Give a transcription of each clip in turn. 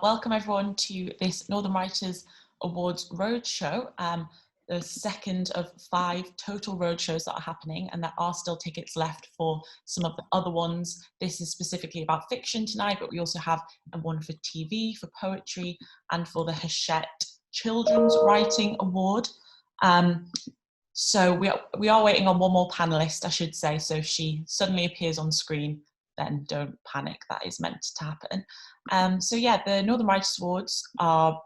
welcome everyone to this Northern Writers Awards Roadshow, the second of 5 total roadshows that are happening, and there are still tickets left for some of the other ones. This is specifically about fiction tonight, but we also have one for TV, for poetry, and for the Hachette Children's Writing Award. So we are waiting on one more panellist, I should say, so if she suddenly appears on screen, then don't panic, that is meant to happen. So yeah, the Northern Writers Awards are,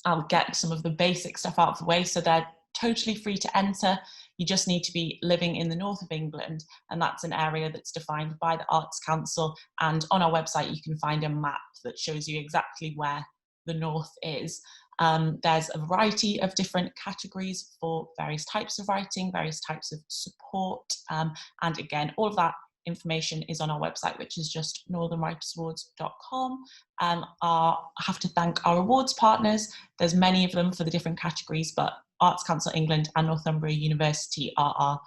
I'll get some of the basic stuff out of the way, so they're totally free to enter. You just need to be living in the north of England, and that's an area that's defined by the Arts Council, and on our website you can find a map that shows you exactly where the north is. There's a variety of different categories for various types of writing, various types of support, and again, all of that information is on our website, which is just northernwritersawards.com. I have to thank our awards partners. There's many of them for the different categories, but Arts Council England and Northumbria University are our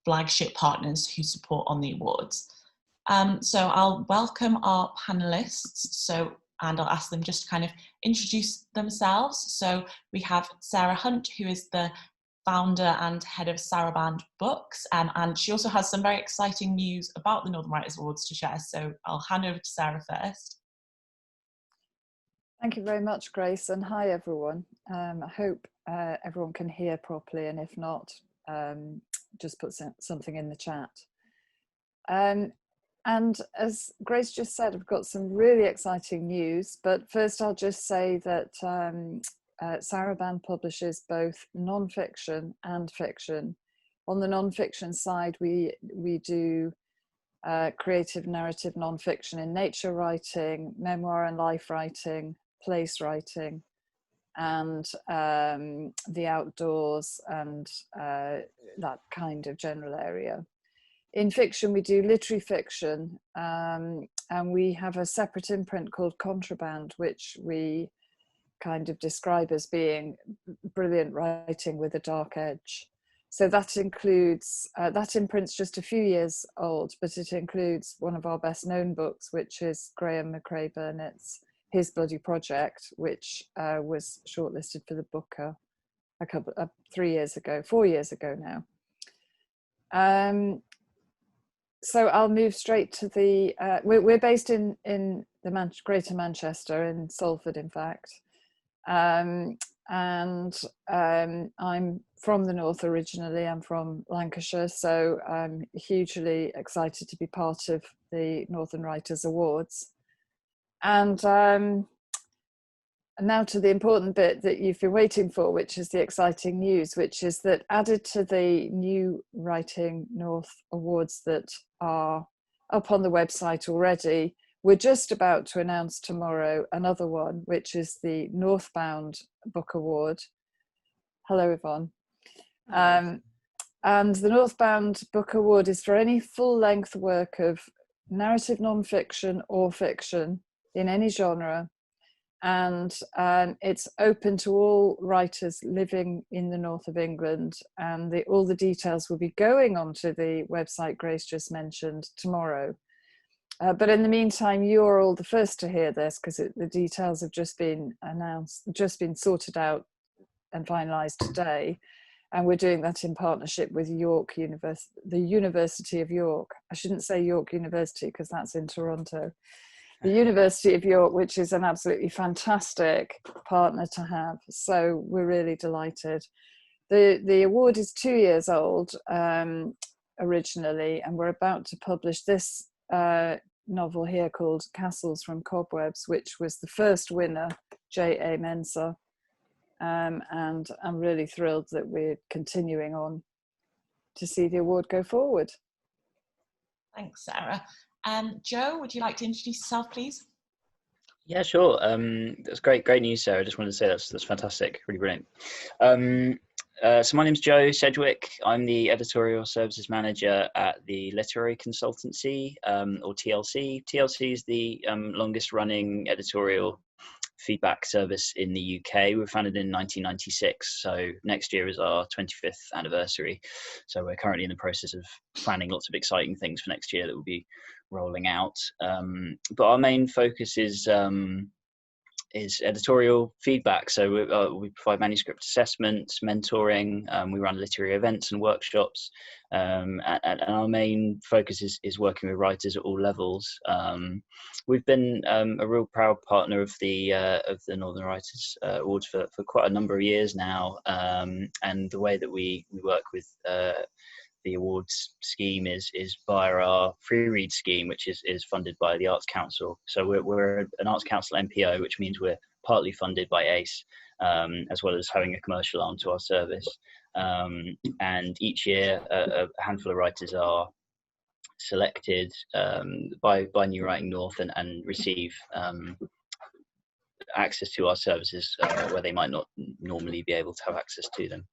flagship partners who support on the awards. So I'll welcome our panelists, and I'll ask them just to kind of introduce themselves. So we have Sarah Hunt, who is the founder and head of Saraband Books, and she also has some very exciting news about the Northern Writers Awards to share, so I'll hand over to Sarah first. Thank you very much, Grace, and hi everyone. I hope everyone can hear properly, and if not, just put something in the chat. And as Grace just said, I've got some really exciting news, but first I'll just say that Saraband publishes both non-fiction and fiction. On the non-fiction side, we do creative narrative non-fiction in nature writing, memoir and life writing, place writing, and the outdoors and that kind of general area. In fiction, we do literary fiction, and we have a separate imprint called Contraband, which we kind of describe as being brilliant writing with a dark edge. So that includes, that imprint's just a few years old, but it includes one of our best known books, which is Graham McRae Burnett's His Bloody Project, which was shortlisted for the Booker 4 years ago now. So I'll move straight to the, we're based in the Greater Manchester, in Salford in fact. I'm from the north originally. I'm from Lancashire, so I'm hugely excited to be part of the Northern Writers Awards. And now to the important bit that you've been waiting for, which is the exciting news, which is that added to the new Writing North Awards that are up on the website already, we're just about to announce tomorrow another one, which is the Northbound Book Award. Hello, Yvonne. And the Northbound Book Award is for any full-length work of narrative non-fiction or fiction in any genre. And it's open to all writers living in the north of England. And all the details will be going onto the website Grace just mentioned tomorrow. But in the meantime, you're all the first to hear this because the details have just been announced, just been sorted out and finalised today. And we're doing that in partnership with York University, the University of York. I shouldn't say York University because that's in Toronto. The University of York, which is an absolutely fantastic partner to have. So we're really delighted. The award is 2 years old originally, and we're about to publish this novel here called Castles from Cobwebs, which was the first winner, J.A. Mensah. And I'm really thrilled that we're continuing on to see the award go forward. Thanks, Sarah. Joe, would you like to introduce yourself, please? Yeah, sure. That's great news, Sarah. I just wanted to say that's fantastic, really brilliant. So my name's Joe Sedgwick. I'm the editorial services manager at the Literary Consultancy, or TLC. TLC is the longest running editorial feedback service in the UK. We were founded in 1996, so next year is our 25th anniversary. So we're currently in the process of planning lots of exciting things for next year that will be rolling out. But our main focus is is editorial feedback. So we provide manuscript assessments, mentoring, we run literary events and workshops, and our main focus is working with writers at all levels. We've been a real proud partner of the Northern Writers Awards for quite a number of years now, and the way that we work with the awards scheme is via our free read scheme, which is funded by the Arts Council. So we're an Arts Council MPO, which means we're partly funded by ACE, as well as having a commercial arm to our service. And each year, a handful of writers are selected by New Writing North and receive access to our services where they might not normally be able to have access to them.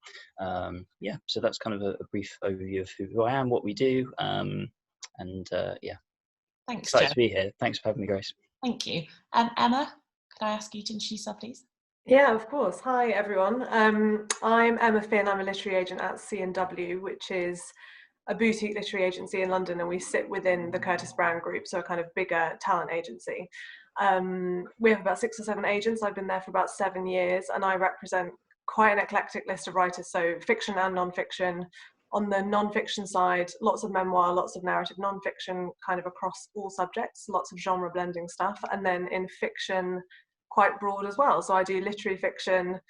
So that's kind of a brief overview of who I am, what we do, and yeah. Thanks, excited Joe. to be here. Thanks for having me, Grace. Thank you. Emma, could I ask you to introduce yourself, please? Yeah, of course. Hi, everyone. I'm Emma Finn. I'm a literary agent at C&W, which is a boutique literary agency in London, and we sit within the Curtis Brown Group, so a kind of bigger talent agency. We have about 6 or 7 agents. I've been there for about 7 years, and I represent quite an eclectic list of writers, so fiction and non-fiction. On the non-fiction side, lots of memoir, lots of narrative non-fiction, kind of across all subjects, lots of genre blending stuff. And then in fiction, quite broad as well. So I do literary fiction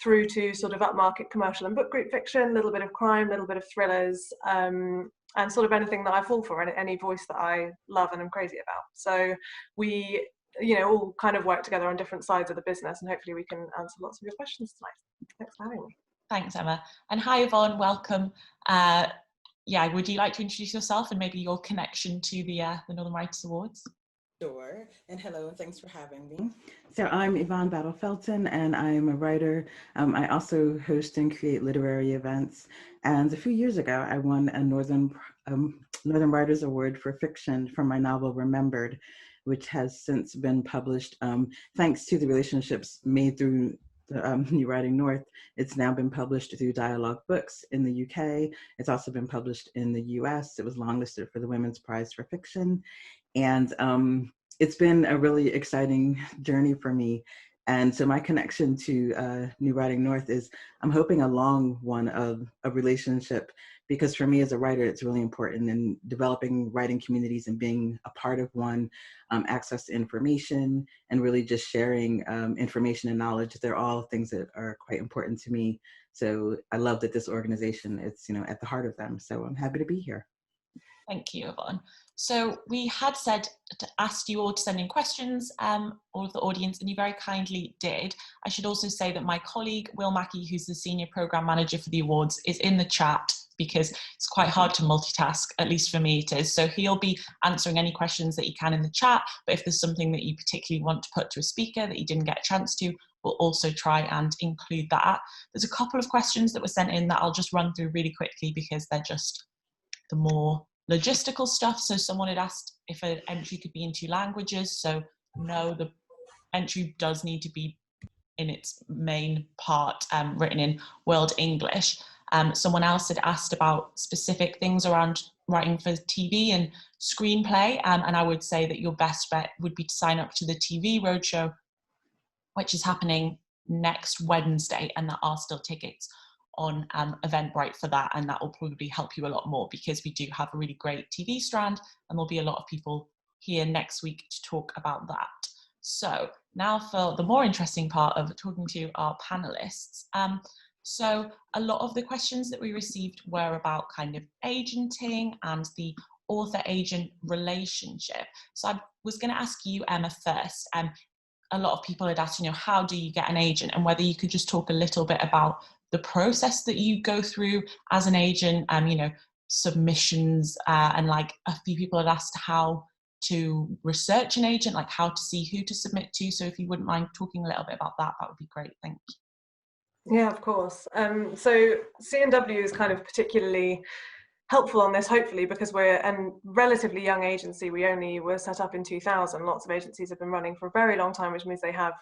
through to sort of upmarket commercial and book group fiction, a little bit of crime, a little bit of thrillers, and sort of anything that I fall for, and any voice that I love and I'm crazy about. So we, all kind of work together on different sides of the business, and hopefully we can answer lots of your questions tonight. Thanks for having me. Thanks, Emma. And hi, Yvonne, welcome. Would you like to introduce yourself and maybe your connection to the Northern Writers Awards? Sure, and hello, and thanks for having me. So I'm Yvonne Battle-Felton, and I am a writer. I also host and create literary events. And a few years ago, I won a Northern Writers Award for fiction for my novel Remembered, which has since been published. Thanks to the relationships made through New Writing North, it's now been published through Dialogue Books in the UK. It's also been published in the US. It was longlisted for the Women's Prize for Fiction. And it's been a really exciting journey for me. And so my connection to New Writing North is, I'm hoping a long one of a relationship, because for me as a writer, it's really important in developing writing communities and being a part of one, access to information, and really just sharing information and knowledge. They're all things that are quite important to me. So I love that this organization is, at the heart of them. So I'm happy to be here. Thank you, Yvonne. So we had said to ask you all to send in questions, all of the audience, and you very kindly did. I should also say that my colleague, Will Mackey, who's the Senior Programme Manager for the awards, is in the chat because it's quite hard to multitask, at least for me it is. So he'll be answering any questions that he can in the chat, but if there's something that you particularly want to put to a speaker that you didn't get a chance to, we'll also try and include that. There's a couple of questions that were sent in that I'll just run through really quickly because they're just the more logistical stuff. So someone had asked if an entry could be in 2 languages. So no, the entry does need to be in its main part written in World English. Someone else had asked about specific things around writing for TV and screenplay. And I would say that your best bet would be to sign up to the TV Roadshow, which is happening next Wednesday, and there are still tickets on Eventbrite for that, and that will probably help you a lot more because we do have a really great TV strand and there'll be a lot of people here next week to talk about that. So now for the more interesting part of talking to our panelists. So a lot of the questions that we received were about kind of agenting and the author-agent relationship. So I was going to ask you, Emma, first. A lot of people had asked, how do you get an agent, and whether you could just talk a little bit about the process that you go through as an agent, submissions, and like a few people had asked how to research an agent, like how to see who to submit to. So if you wouldn't mind talking a little bit about that, that would be great. Thank you. Yeah, of course. So C&W is kind of particularly helpful on this, hopefully, because we're a relatively young agency. We only were set up in 2000. Lots of agencies have been running for a very long time, which means they have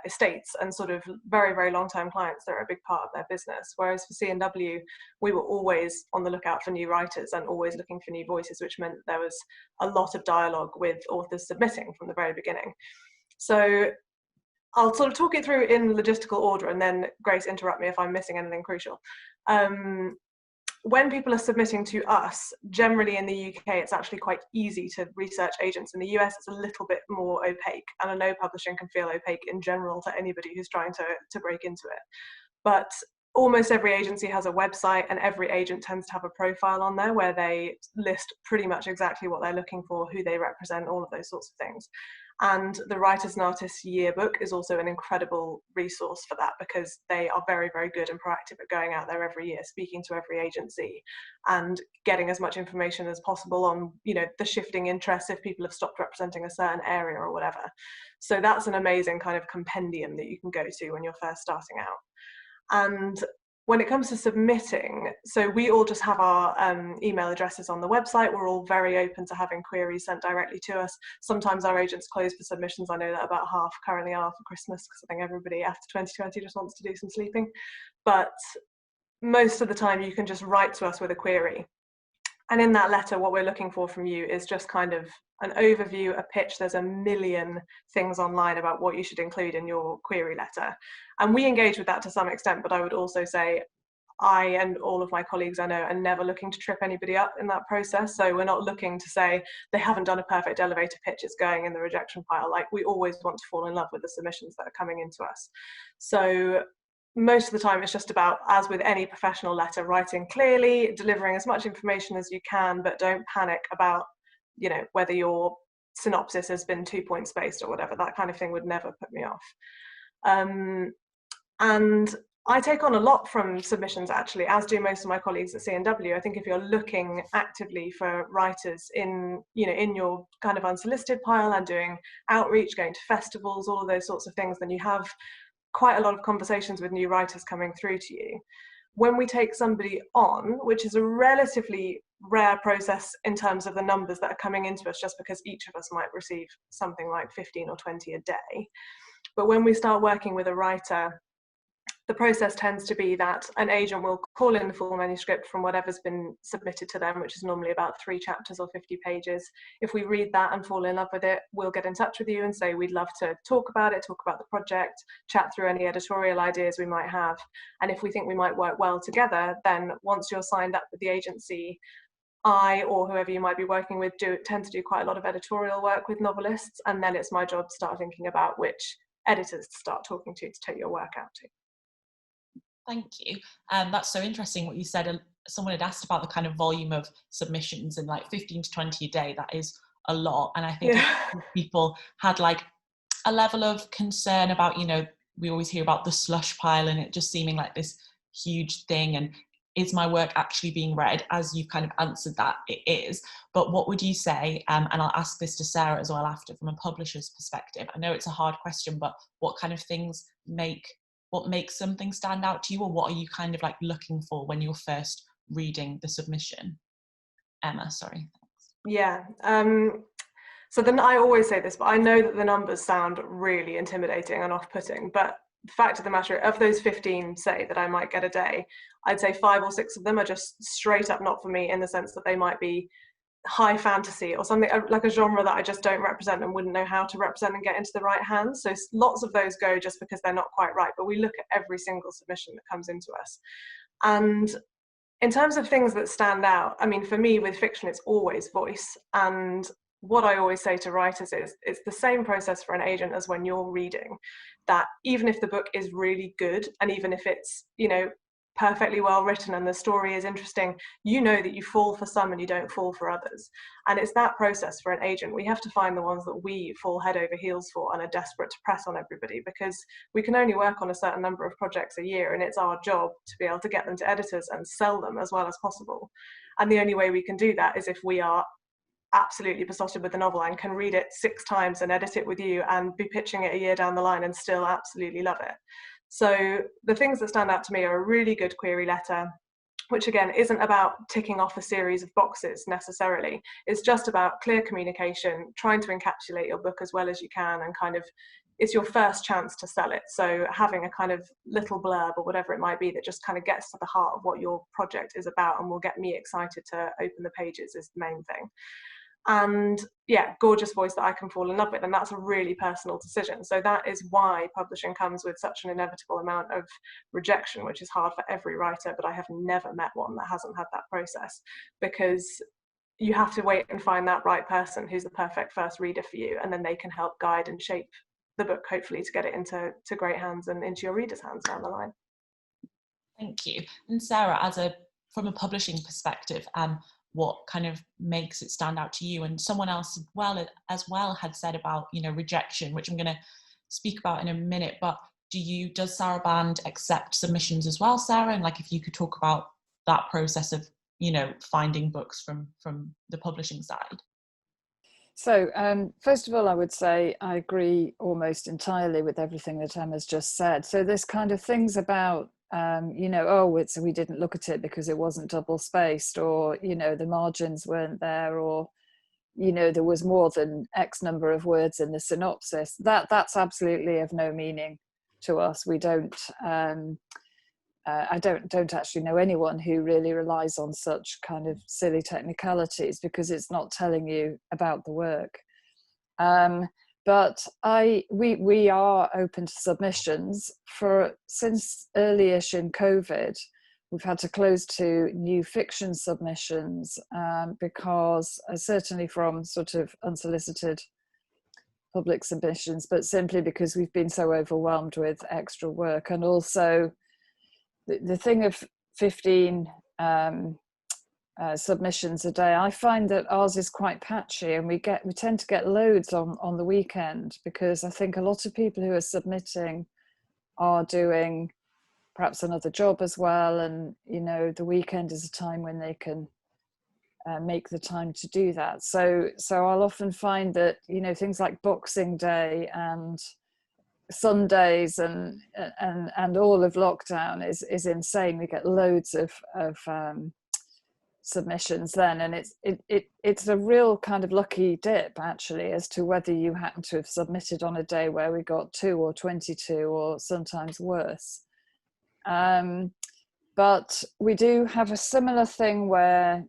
estates and sort of very, very long-term clients that are a big part of their business. Whereas for C&W, we were always on the lookout for new writers and always looking for new voices, which meant there was a lot of dialogue with authors submitting from the very beginning. So I'll sort of talk it through in logistical order, and then Grace, interrupt me if I'm missing anything crucial. When people are submitting to us, generally in the UK, it's actually quite easy to research agents. In the US, it's a little bit more opaque, and I know publishing can feel opaque in general to anybody who's trying to break into it. But almost every agency has a website, and every agent tends to have a profile on there where they list pretty much exactly what they're looking for, who they represent, all of those sorts of things. And the Writers and Artists Yearbook is also an incredible resource for that, because they are very, very good and proactive at going out there every year, speaking to every agency and getting as much information as possible on, you know, the shifting interests, if people have stopped representing a certain area or whatever. So that's an amazing kind of compendium that you can go to when you're first starting out. And when it comes to submitting, so we all just have our email addresses on the website. We're all very open to having queries sent directly to us. Sometimes our agents close for submissions. I know that about half currently are for Christmas, because I think everybody after 2020 just wants to do some sleeping. But most of the time you can just write to us with a query. And in that letter, what we're looking for from you is just kind of an overview, a pitch. There's a million things online about what you should include in your query letter. And we engage with that to some extent, but I would also say I and all of my colleagues I know are never looking to trip anybody up in that process. So we're not looking to say they haven't done a perfect elevator pitch, it's going in the rejection pile. Like, we always want to fall in love with the submissions that are coming into us. So most of the time it's just about, as with any professional letter, writing clearly, delivering as much information as you can, but don't panic about, you know, whether your synopsis has been 2 point spaced or whatever. That kind of thing would never put me off. And I take on a lot from submissions, actually, as do most of my colleagues at C&W. I think if you're looking actively for writers in, you know, in your kind of unsolicited pile and doing outreach, going to festivals, all of those sorts of things, then you have quite a lot of conversations with new writers coming through to you. When we take somebody on, which is a relatively rare process in terms of the numbers that are coming into us, just because each of us might receive something like 15 or 20 a day. But when we start working with a writer, the process tends to be that an agent will call in the full manuscript from whatever's been submitted to them, which is normally about 3 chapters or 50 pages. If we read that and fall in love with it, we'll get in touch with you and say we'd love to talk about it, talk about the project, chat through any editorial ideas we might have. And if we think we might work well together, then once you're signed up with the agency, I, or whoever you might be working with, tend to do quite a lot of editorial work with novelists, and then it's my job to start thinking about which editors to start talking to take your work out to. Thank you. That's so interesting what you said. Someone had asked about the kind of volume of submissions, and like 15 to 20 a day, that is a lot. And I think if people had like a level of concern about, you know, we always hear about the slush pile and it just seeming like this huge thing, and is my work actually being read? As you've kind of answered that, it is. But what would you say, and I'll ask this to Sarah as well after, from a publisher's perspective, I know it's a hard question, but what kind of things what makes something stand out to you, or what are you kind of like looking for when you're first reading the submission? Emma, sorry. Yeah. So then I always say this, but I know that the numbers sound really intimidating and off-putting, but the fact of the matter, of those 15, say, that I might get a day, I'd say 5 or 6 of them are just straight up not for me, in the sense that they might be high fantasy or something like a genre that I just don't represent and wouldn't know how to represent and get into the right hands. So lots of those go just because they're not quite right, but we look at every single submission that comes into us. And in terms of things that stand out, I mean, for me with fiction, it's always voice. And what I always say to writers is it's the same process for an agent as when you're reading, that even if the book is really good, and even if it's, you know, perfectly well written and the story is interesting, you know that you fall for some and you don't fall for others. And it's that process for an agent. We have to find the ones that we fall head over heels for and are desperate to press on everybody, because we can only work on a certain number of projects a year, and it's our job to be able to get them to editors and sell them as well as possible. And the only way we can do that is if we are absolutely besotted with the novel and can read it 6 times and edit it with you and be pitching it a year down the line and still absolutely love it. So the things that stand out to me are a really good query letter, which again isn't about ticking off a series of boxes necessarily. It's just about clear communication, trying to encapsulate your book as well as you can, and kind of, it's your first chance to sell it. So having a kind of little blurb or whatever it might be that just kind of gets to the heart of what your project is about and will get me excited to open the pages is the main thing. and yeah, gorgeous voice that I can fall in love with. And that's a really personal decision. So that is why publishing comes with such an inevitable amount of rejection, which is hard for every writer, but I have never met one that hasn't had that process, because you have to wait and find that right person who's the perfect first reader for you, and then they can help guide and shape the book, hopefully, to get it into great hands and into your readers' hands down the line. Thank you. And Sarah, from a publishing perspective, what kind of makes it stand out to you? And someone else as well had said about, rejection, which I'm going to speak about in a minute, but does Saraband accept submissions as well, Sarah? And like, if you could talk about that process of, finding books from the publishing side. So first of all, I would say I agree almost entirely with everything that Emma's just said. So this kind of things about, we didn't look at it because it wasn't double spaced, or, the margins weren't there, or, there was more than X number of words in the synopsis. That's absolutely of no meaning to us. We don't, I don't actually know anyone who really relies on such kind of silly technicalities, because it's not telling you about the work. But we are open to submissions. Since early-ish in COVID, we've had to close to new fiction submissions because certainly from sort of unsolicited public submissions, but simply because we've been so overwhelmed with extra work. And also the thing of 15 submissions a day, I find that ours is quite patchy, and we tend to get loads on the weekend, because I think a lot of people who are submitting are doing perhaps another job as well, and the weekend is a time when they can make the time to do that. So I'll often find that things like Boxing Day and Sundays and all of lockdown is insane. We get loads of submissions then, and it's a real kind of lucky dip actually, as to whether you happen to have submitted on a day where we got 2 or 22 or sometimes worse. But we do have a similar thing where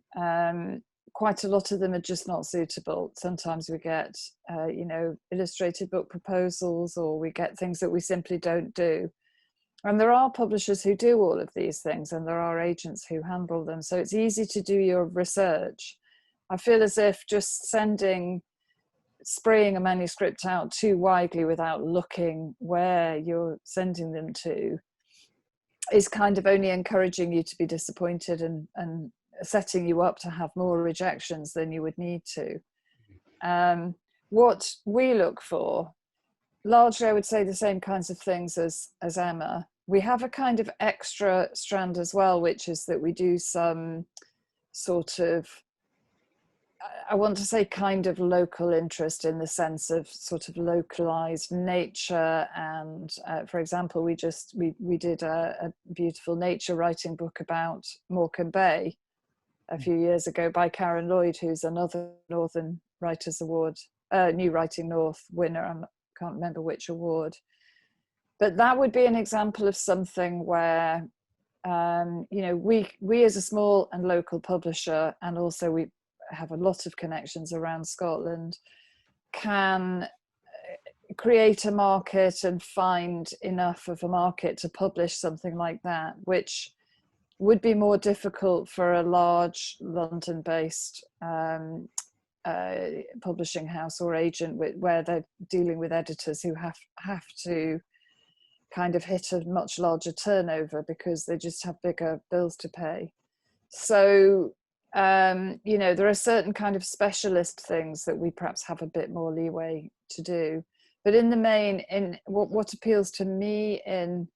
quite a lot of them are just not suitable. Sometimes we get illustrated book proposals, or we get things that we simply don't do. And there are publishers who do all of these things, and there are agents who handle them. So it's easy to do your research. I feel as if just spraying a manuscript out too widely without looking where you're sending them to is kind of only encouraging you to be disappointed and setting you up to have more rejections than you would need to. What we look for, largely I would say the same kinds of things as Emma. We have a kind of extra strand as well, which is that we do some sort of, I want to say kind of local interest, in the sense of sort of localized nature. And for example, we did a beautiful nature writing book about Morecambe Bay a few years ago by Karen Lloyd, who's another Northern Writers Award, New Writing North winner. I can't remember which award. But that would be an example of something where, we as a small and local publisher, and also we have a lot of connections around Scotland, can create a market and find enough of a market to publish something like that, which would be more difficult for a large London-based publishing house or agent, where they're dealing with editors who have to kind of hit a much larger turnover because they just have bigger bills to pay. So there are certain kind of specialist things that we perhaps have a bit more leeway to do, but in the main, in what appeals to me in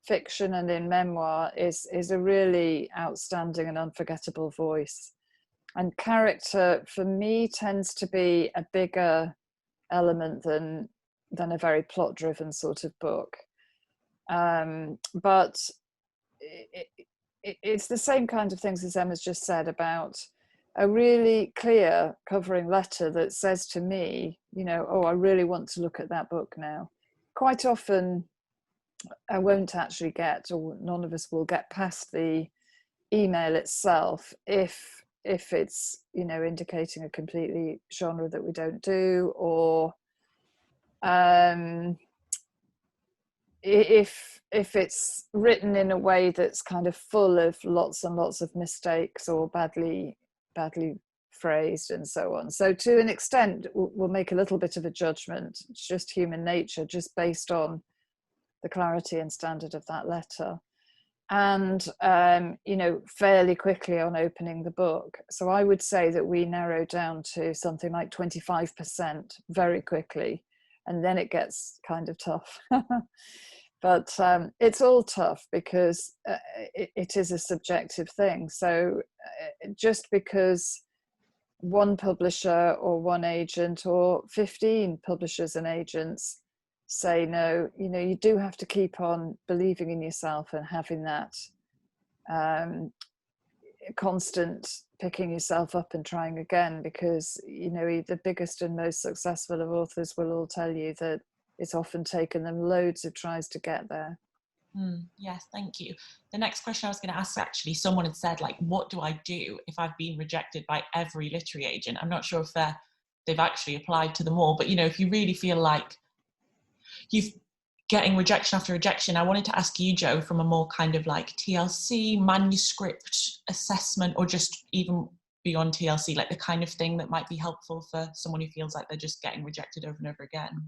fiction and in memoir is a really outstanding and unforgettable voice. And character, for me, tends to be a bigger element than a very plot-driven sort of book. But it's the same kind of things as Emma's just said, about a really clear covering letter that says to me, oh, I really want to look at that book now. Quite often, I won't actually get, or none of us will get past the email itself if if it's, you know, indicating a completely genre that we don't do, or if it's written in a way that's kind of full of lots and lots of mistakes, or badly phrased and so on. So to an extent, we'll make a little bit of a judgment. It's just human nature, just based on the clarity and standard of that letter. And you know, fairly quickly on opening the book. So I would say that we narrow down to something like 25% very quickly, and then it gets kind of tough. But it's all tough because it is a subjective thing. So just because one publisher or one agent or 15 publishers and agents say no, you know, you do have to keep on believing in yourself and having that constant picking yourself up and trying again, because, you know, the biggest and most successful of authors will all tell you that it's often taken them loads of tries to get there. Yes, thank you. The next question I was going to ask, actually, someone had said, like, what do I do if I've been rejected by every literary agent? I'm not sure if they've actually applied to them all, but, you know, if you really feel like you've getting rejection after rejection, I wanted to ask you, Jo, from a more kind of like TLC, manuscript assessment, or just even beyond TLC, like the kind of thing that might be helpful for someone who feels like they're just getting rejected over and over again.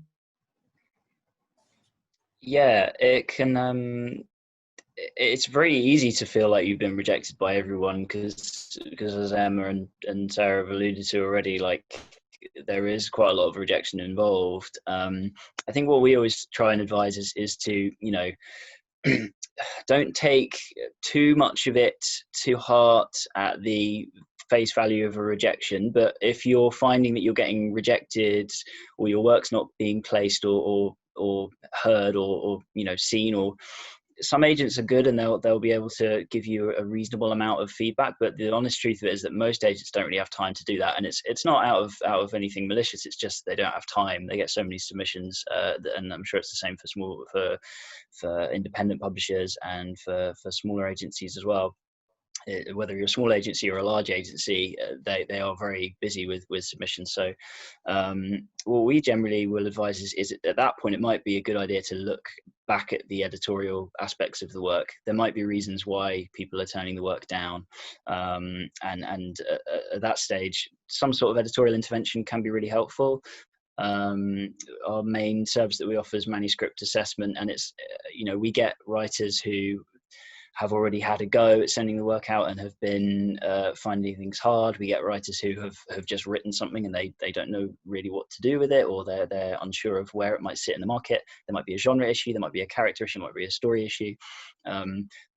Yeah, it can. It's very easy to feel like you've been rejected by everyone because as Emma and Sarah have alluded to already, like, there is quite a lot of rejection involved. I think what we always try and advise is to, you know, don't take too much of it to heart at the face value of a rejection. But if you're finding that you're getting rejected, or your work's not being placed or heard or you know, seen, or some agents are good and they'll be able to give you a reasonable amount of feedback, but the honest truth of it is that most agents don't really have time to do that. And it's not out of anything malicious, it's just they don't have time. They get so many submissions, and I'm sure it's the same for independent publishers and for smaller agencies as well. Whether you're a small agency or a large agency, they are very busy with submissions. So what we generally will advise is at that point, it might be a good idea to look back at the editorial aspects of the work. There might be reasons why people are turning the work down. And at that stage, some sort of editorial intervention can be really helpful. Our main service that we offer is manuscript assessment, and it's, you know, we get writers who have already had a go at sending the work out and have been finding things hard. We get writers who have just written something and they don't know really what to do with it, or they're unsure of where it might sit in the market. There might be a genre issue, there might be a character issue, there might be a story issue.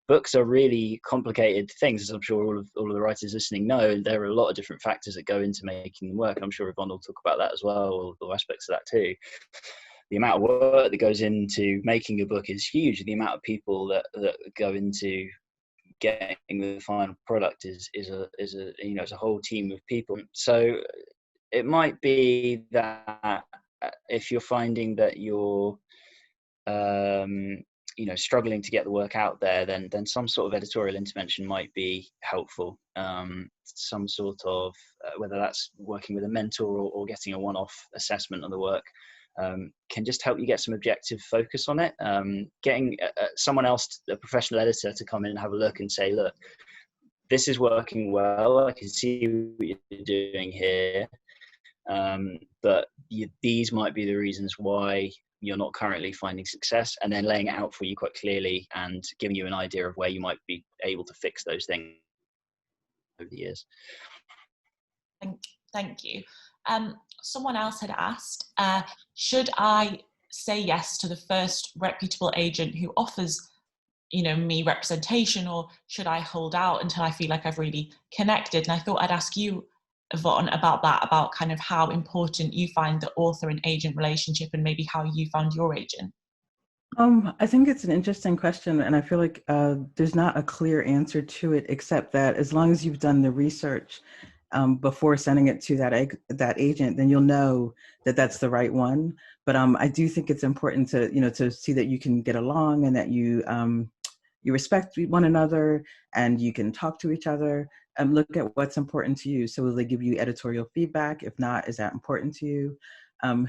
Books are really complicated things, as I'm sure all of the writers listening know. There are a lot of different factors that go into making them work. I'm sure Yvonne will talk about that as well, or aspects of that too. The amount of work that goes into making a book is huge. The amount of people that go into getting the final product is a you know, it's a whole team of people. So it might be that if you're finding that you're you know, struggling to get the work out there, then some sort of editorial intervention might be helpful. Some sort of whether that's working with a mentor or getting a one-off assessment of the work. Can just help you get some objective focus on it. Getting someone else, a professional editor, to come in and have a look and say, look, this is working well, I can see what you're doing here, but these might be the reasons why you're not currently finding success, and then laying it out for you quite clearly and giving you an idea of where you might be able to fix those things over the years. Thank you. Someone else had asked, should I say yes to the first reputable agent who offers, you know, me representation, or should I hold out until I feel like I've really connected? And I thought I'd ask you, Yvonne, about that, about kind of how important you find the author and agent relationship, and maybe how you found your agent. I think it's an interesting question, and I feel like there's not a clear answer to it, except that as long as you've done the research before sending it to that agent, then you'll know that that's the right one. But I do think it's important to, you know, to see that you can get along and that you respect one another and you can talk to each other. look at what's important to you. So will they give you editorial feedback? If not, is that important to you?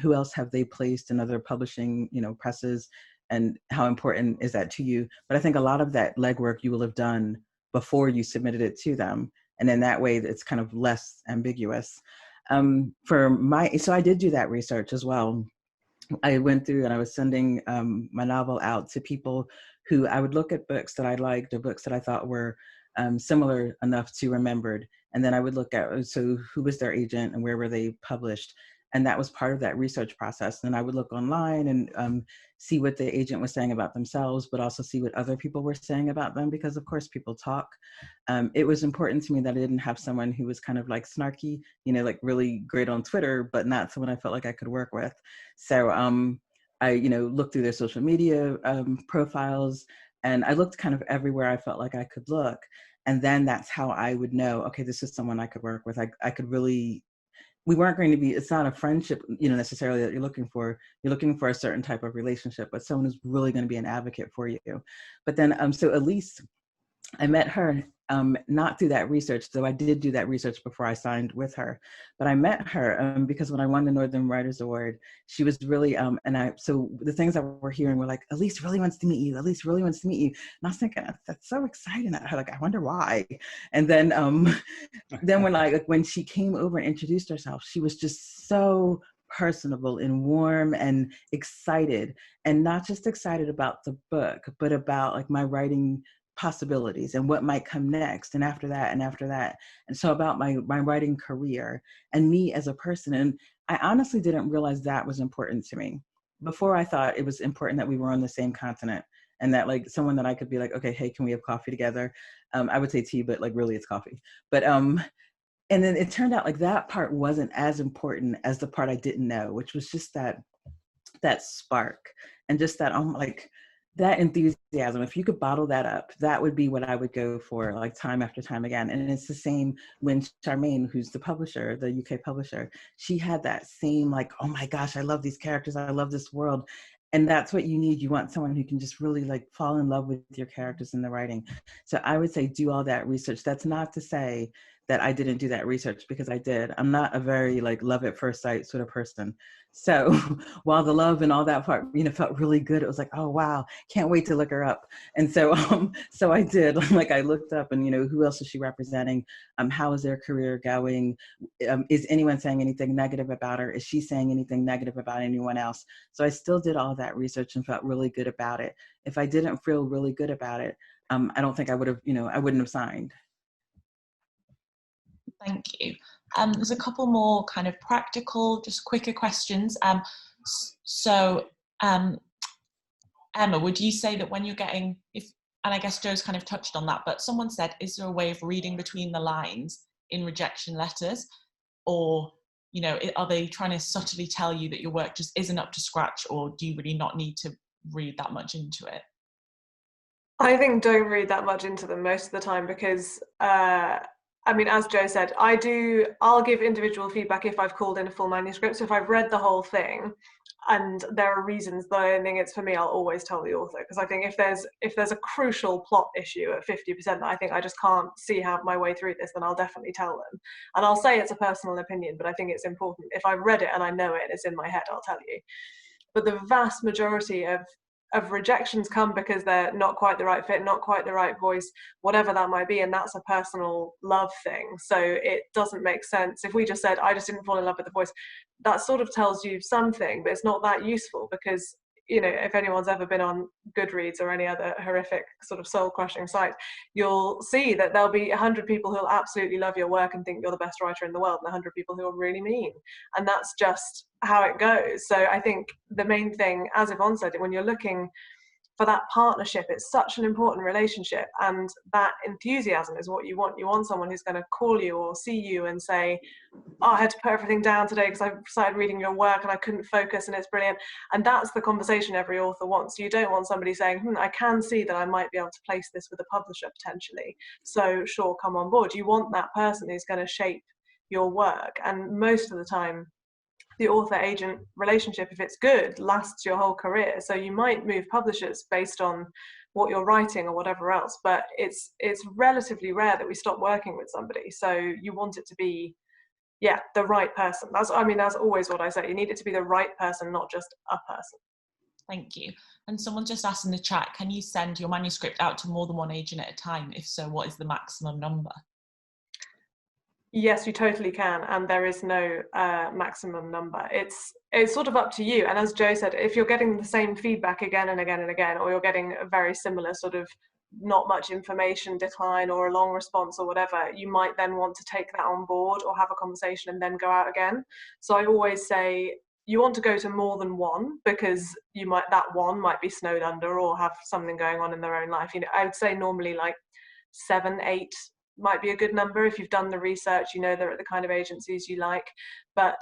Who else have they placed in other publishing, presses? And how important is that to you? But I think a lot of that legwork you will have done before you submitted it to them. And in that way, it's kind of less ambiguous. So I did do that research as well. I went through and I was sending my novel out to people who I would look at books that I liked or books that I thought were similar enough to remembered. And then I would look at, so who was their agent and where were they published? And that was part of that research process. And I would look online and see what the agent was saying about themselves, but also see what other people were saying about them, because of course people talk. It was important to me that I didn't have someone who was kind of like snarky, like really great on Twitter, but not someone I felt like I could work with. So I, looked through their social media profiles, and I looked kind of everywhere I felt like I could look. And then that's how I would know, okay, this is someone I could work with. I could really, we weren't going to be, it's not a friendship, necessarily that you're looking for. You're looking for a certain type of relationship, but someone who's really going to be an advocate for you. But then, so Elise, I met her not through that research, though I did do that research before I signed with her. But I met her because when I won the Northern Writers Award, she was really, so the things that we're hearing were like, Elise really wants to meet you. Elise really wants to meet you. And I was thinking, that's so exciting. I wonder why. And then, when she came over and introduced herself, she was just so personable and warm and excited, and not just excited about the book, but about like my writing possibilities and what might come next, and after that, and so about my writing career and me as a person. And I honestly didn't realize that was important to me. Before, I thought it was important that we were on the same continent, and that like someone that I could be like, okay, hey, can we have coffee together? I would say tea, but like really it's coffee. But and then it turned out like that part wasn't as important as the part I didn't know, which was just that spark and just that that enthusiasm. If you could bottle that up, that would be what I would go for, like time after time again. And it's the same when Charmaine, who's the publisher, the UK publisher, she had that same like, oh my gosh, I love these characters, I love this world. And that's what you need. You want someone who can just really like fall in love with your characters in the writing. So I would say do all that research. That's not to say that I didn't do that research, because I did. I'm not a very like love at first sight sort of person. So while the love and all that part, felt really good, it was like, oh wow, can't wait to look her up. And so, so I did. Like I looked up, and who else is she representing? How is their career going? Is anyone saying anything negative about her? Is she saying anything negative about anyone else? So I still did all that research and felt really good about it. If I didn't feel really good about it, I don't think I would have, I wouldn't have signed. Thank you. There's a couple more kind of practical, just quicker questions. Emma, would you say that when you're getting, and I guess Joe's kind of touched on that, but someone said, is there a way of reading between the lines in rejection letters? Or, are they trying to subtly tell you that your work just isn't up to scratch, or do you really not need to read that much into it? I think don't read that much into them most of the time, because as Joe said, I'll give individual feedback if I've called in a full manuscript. So if I've read the whole thing and there are reasons that I don't think it's for me, I'll always tell the author. Because I think if there's a crucial plot issue at 50% that I think I just can't see how my way through this, then I'll definitely tell them. And I'll say it's a personal opinion, but I think it's important. If I've read it and I know it and it's in my head, I'll tell you. But the vast majority of rejections come because they're not quite the right fit, not quite the right voice, whatever that might be, and that's a personal love thing. So it doesn't make sense if we just said, I just didn't fall in love with the voice. That sort of tells you something, but it's not that useful, because if anyone's ever been on Goodreads or any other horrific sort of soul-crushing site, you'll see that there'll be 100 people who'll absolutely love your work and think you're the best writer in the world, and 100 people who are really mean, and that's just how it goes. So I think the main thing, as Yvonne said, when you're looking for that partnership, it's such an important relationship, and that enthusiasm is what you want. You want someone who's going to call you or see you and say, oh, I had to put everything down today because I started reading your work and I couldn't focus and it's brilliant. And that's the conversation every author wants. You don't want somebody saying, I can see that I might be able to place this with a publisher potentially, so sure, come on board. You want that person who's going to shape your work. And most of the time, the author-agent relationship, if it's good, lasts your whole career. So you might move publishers based on what you're writing or whatever else, but it's relatively rare that we stop working with somebody. So you want it to be, yeah, the right person. That's always what I say. You need it to be the right person, not just a person. Thank you. And someone just asked in the chat, can you send your manuscript out to more than one agent at a time? If so, what is the maximum number? Yes, you totally can, and there is no maximum number. It's sort of up to you. And as Joe said, if you're getting the same feedback again and again and again, or you're getting a very similar sort of not much information decline or a long response or whatever, you might then want to take that on board or have a conversation and then go out again. So I always say you want to go to more than one, because that one might be snowed under or have something going on in their own life. I would say normally like 7, 8 might be a good number. If you've done the research, they're at the kind of agencies you like, but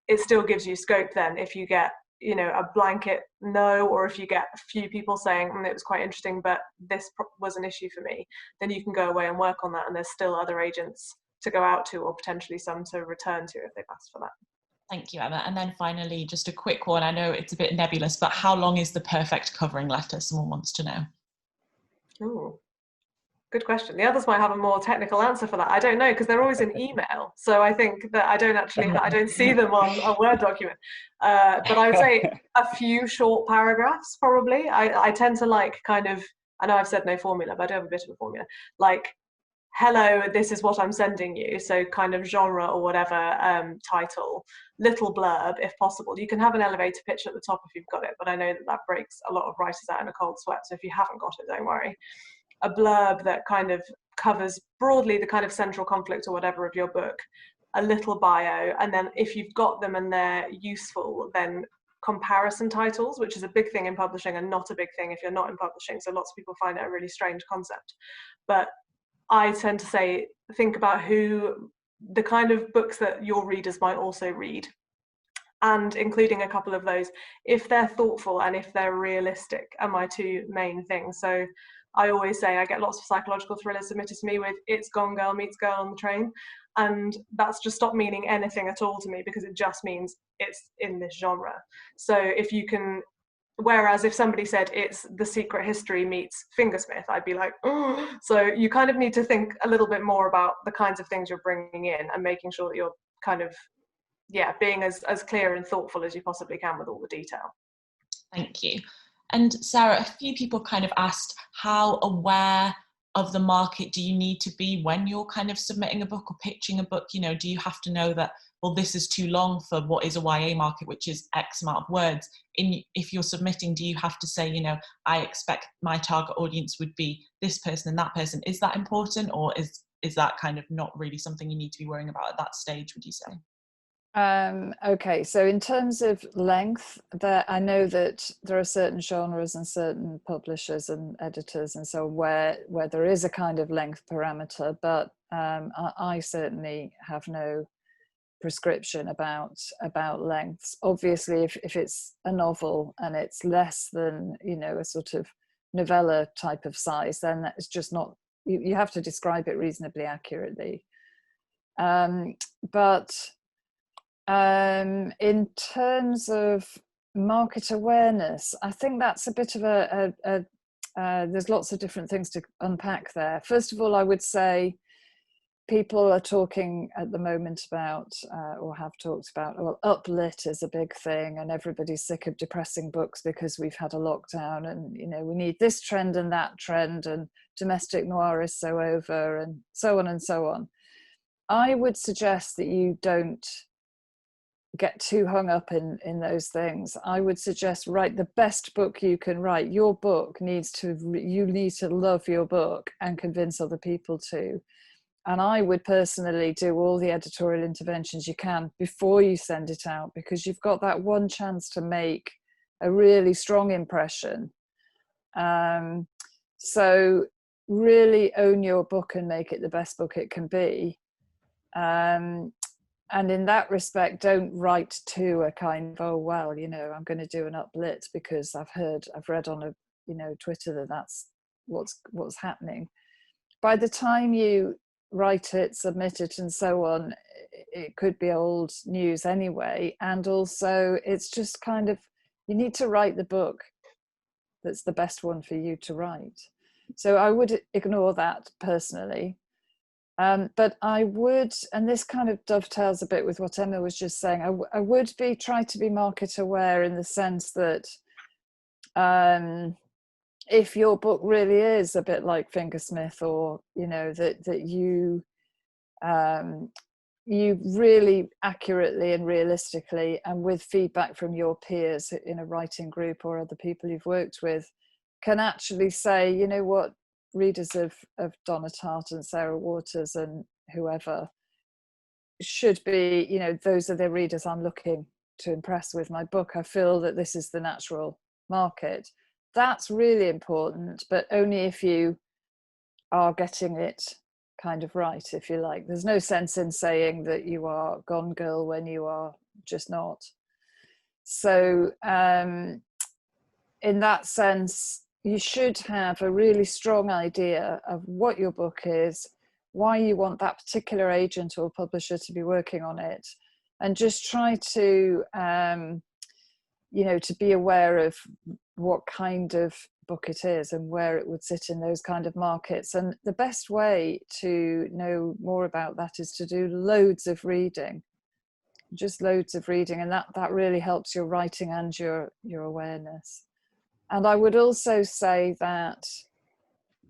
it still gives you scope then if you get a blanket no, or if you get a few people saying it was quite interesting but this was an issue for me, then you can go away and work on that, and there's still other agents to go out to, or potentially some to return to if they've asked for that. Thank you, Emma. And then finally, just a quick one. I know it's a bit nebulous, but how long is the perfect covering letter? Someone wants to know. Ooh, good question. The others might have a more technical answer for that. I don't know, because they're always in email. So I think that I don't see them on a Word document. But I would say a few short paragraphs, probably. I tend to like kind of, I know I've said no formula, but I do have a bit of a formula. Like, hello, this is what I'm sending you. So kind of genre or whatever, title, little blurb if possible. You can have an elevator pitch at the top if you've got it, but I know that breaks a lot of writers out in a cold sweat. So if you haven't got it, don't worry. A blurb that kind of covers broadly the kind of central conflict or whatever of your book, a little bio, and then if you've got them and they're useful, then comparison titles, which is a big thing in publishing and not a big thing if you're not in publishing. So lots of people find it a really strange concept. But I tend to say, think about the kind of books that your readers might also read, and including a couple of those, if they're thoughtful and if they're realistic, are my two main things. So I always say I get lots of psychological thrillers submitted to me with "it's Gone Girl meets girl on the train," and that's just stopped meaning anything at all to me, because it just means it's in this genre. So if you can, whereas if somebody said it's The Secret History meets Fingersmith, I'd be like, oh. So you kind of need to think a little bit more about the kinds of things you're bringing in and making sure that you're kind of, being as clear and thoughtful as you possibly can with all the detail. Thank you. And Sarah, a few people kind of asked, how aware of the market do you need to be when you're kind of submitting a book or pitching a book? Do you have to know that, well, this is too long for what is a YA market, which is X amount of words? If you're submitting, do you have to say, I expect my target audience would be this person and that person? Is that important, or is that kind of not really something you need to be worrying about at that stage, would you say? Okay, so in terms of length, I know that there are certain genres and certain publishers and editors and so where there is a kind of length parameter, but I certainly have no prescription about lengths. Obviously, if it's a novel and it's less than a sort of novella type of size, then it's just not. You have to describe it reasonably accurately. But in terms of market awareness, I think that's a bit of there's lots of different things to unpack there. First of all, I would say people are talking at the moment about, or have talked about, well, uplit is a big thing, and everybody's sick of depressing books because we've had a lockdown, and we need this trend and that trend, and domestic noir is so over, and so on and so on. I would suggest that you don't get too hung up in those things. I would suggest write the best book you can write. Your book you need to love your book and convince other people to. And I would personally do all the editorial interventions you can before you send it out, because you've got that one chance to make a really strong impression. So really own your book and make it the best book it can be. And in that respect, don't write to a kind of, oh, well, I'm going to do an uplit because I've read on Twitter that that's what's happening. By the time you write it, submit it, and so on, it could be old news anyway. And also, it's just kind of, you need to write the book that's the best one for you to write. So I would ignore that personally. But I would, and this kind of dovetails a bit with what Emma was just saying, I would try to be market aware, in the sense that if your book really is a bit like Fingersmith, or that you really accurately and realistically, and with feedback from your peers in a writing group or other people you've worked with, can actually say, you know what, readers of Donna Tartt and Sarah Waters and whoever should be, those are the readers I'm looking to impress with my book. I feel that this is the natural market. That's really important, but only if you are getting it kind of right, if you like. There's no sense in saying that you are Gone Girl when you are just not. So in that sense, you should have a really strong idea of what your book is, why you want that particular agent or publisher to be working on it, and just try to, to be aware of what kind of book it is and where it would sit in those kind of markets. And the best way to know more about that is to do loads of reading, just loads of reading, and that really helps your writing and your awareness. And I would also say that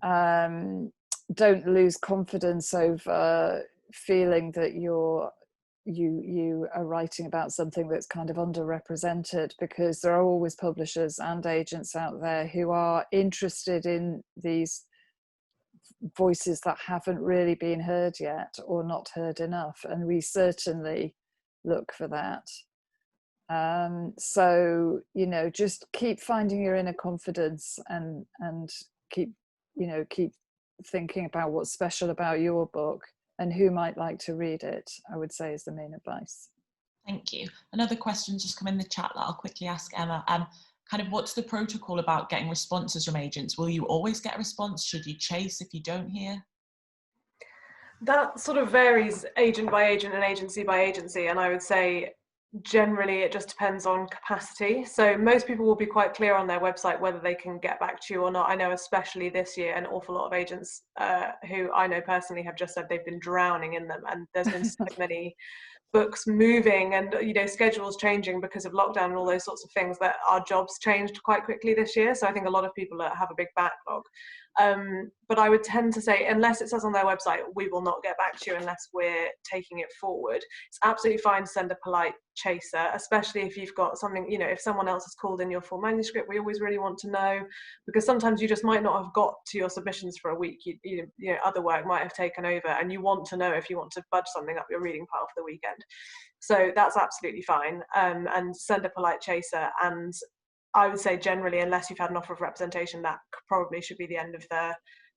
don't lose confidence over feeling that you are writing about something that's kind of underrepresented, because there are always publishers and agents out there who are interested in these voices that haven't really been heard yet, or not heard enough, and we certainly look for that. So just keep finding your inner confidence, and keep thinking about what's special about your book and who might like to read it, I would say, is the main advice. Thank you. Another question just come in the chat that I'll quickly ask Emma. Kind of what's the protocol about getting responses from agents? Will you always get a response? Should you chase if you don't hear? That sort of varies agent by agent and agency by agency, and I would say generally it just depends on capacity. So most people will be quite clear on their website whether they can get back to you or not. I know especially this year an awful lot of agents who I know personally have just said they've been drowning in them, and there's been so many books moving and schedules changing because of lockdown and all those sorts of things, that our jobs changed quite quickly this year. So I think a lot of people have a big backlog. But I would tend to say, unless it says on their website, we will not get back to you unless we're taking it forward. It's absolutely fine to send a polite chaser, especially if you've got something, if someone else has called in your full manuscript. We always really want to know, because sometimes you just might not have got to your submissions for a week. Other work might have taken over, and you want to know if you want to budge something up your reading pile for the weekend. So that's absolutely fine, and send a polite chaser. And I would say generally, unless you've had an offer of representation, that probably should be the end of the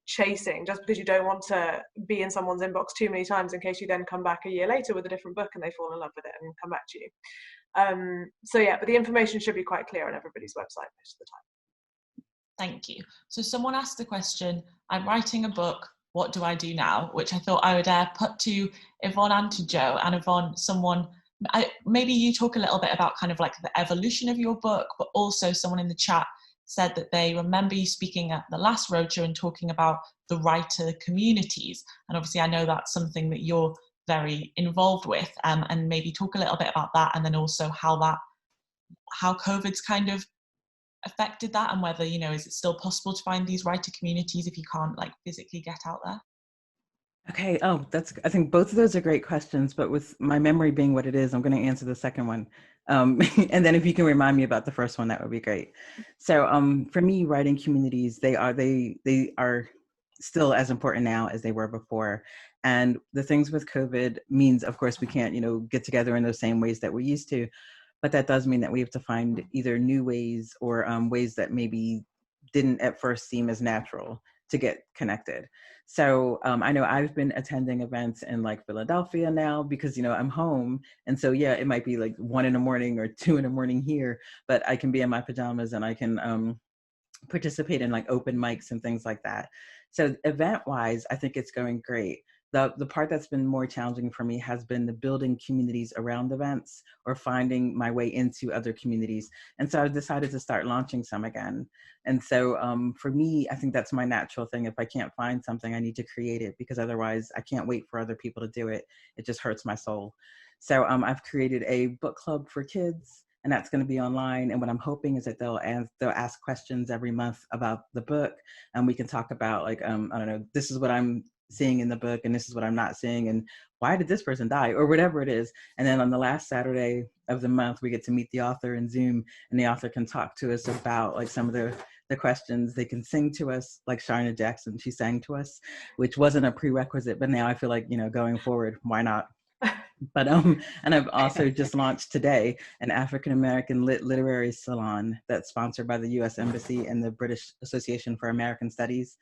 chasing, just because you don't want to be in someone's inbox too many times in case you then come back a year later with a different book and they fall in love with it and come back to you. So yeah, but the information should be quite clear on everybody's website most of the time. Thank you. So someone asked the question, I'm writing a book, what do I do now? Which I thought I would put to Yvonne and to Joe. And Yvonne, maybe you talk a little bit about kind of like the evolution of your book, but also someone in the chat said that they remember you speaking at the last roadshow and talking about the writer communities. And obviously I know that's something that you're very involved with, and maybe talk a little bit about that, and then also how COVID's kind of affected that, and whether, is it still possible to find these writer communities if you can't like physically get out there? Okay. Oh, I think both of those are great questions, but with my memory being what it is, I'm going to answer the second one. And then if you can remind me about the first one, that would be great. So for me, writing communities, they are still as important now as they were before. And the things with COVID means, of course, we can't, get together in those same ways that we used to, but that does mean that we have to find either new ways or ways that maybe didn't at first seem as natural to get connected. So I know I've been attending events in like Philadelphia now because, I'm home. And so, yeah, it might be like 1 a.m. or 2 a.m. here, but I can be in my pajamas and I can participate in like open mics and things like that. So event wise, I think it's going great. the part that's been more challenging for me has been the building communities around events or finding my way into other communities. And so I decided to start launching some again. And so for me, I think that's my natural thing. If I can't find something, I need to create it, because otherwise I can't wait for other people to do it. It just hurts my soul. So I've created a book club for kids, and that's going to be online. And what I'm hoping is that they'll ask questions every month about the book, and we can talk about, like, I don't know, this is what I'm seeing in the book, and this is what I'm not seeing, and why did this person die, or whatever it is. And then on the last Saturday of the month, we get to meet the author in Zoom, and the author can talk to us about, like, some of the questions. They can sing to us, like Sharna Jackson, she sang to us, which wasn't a prerequisite, but now I feel like, going forward, why not? But and I've also just launched today an African American literary salon that's sponsored by the U.S. Embassy and the British Association for American Studies.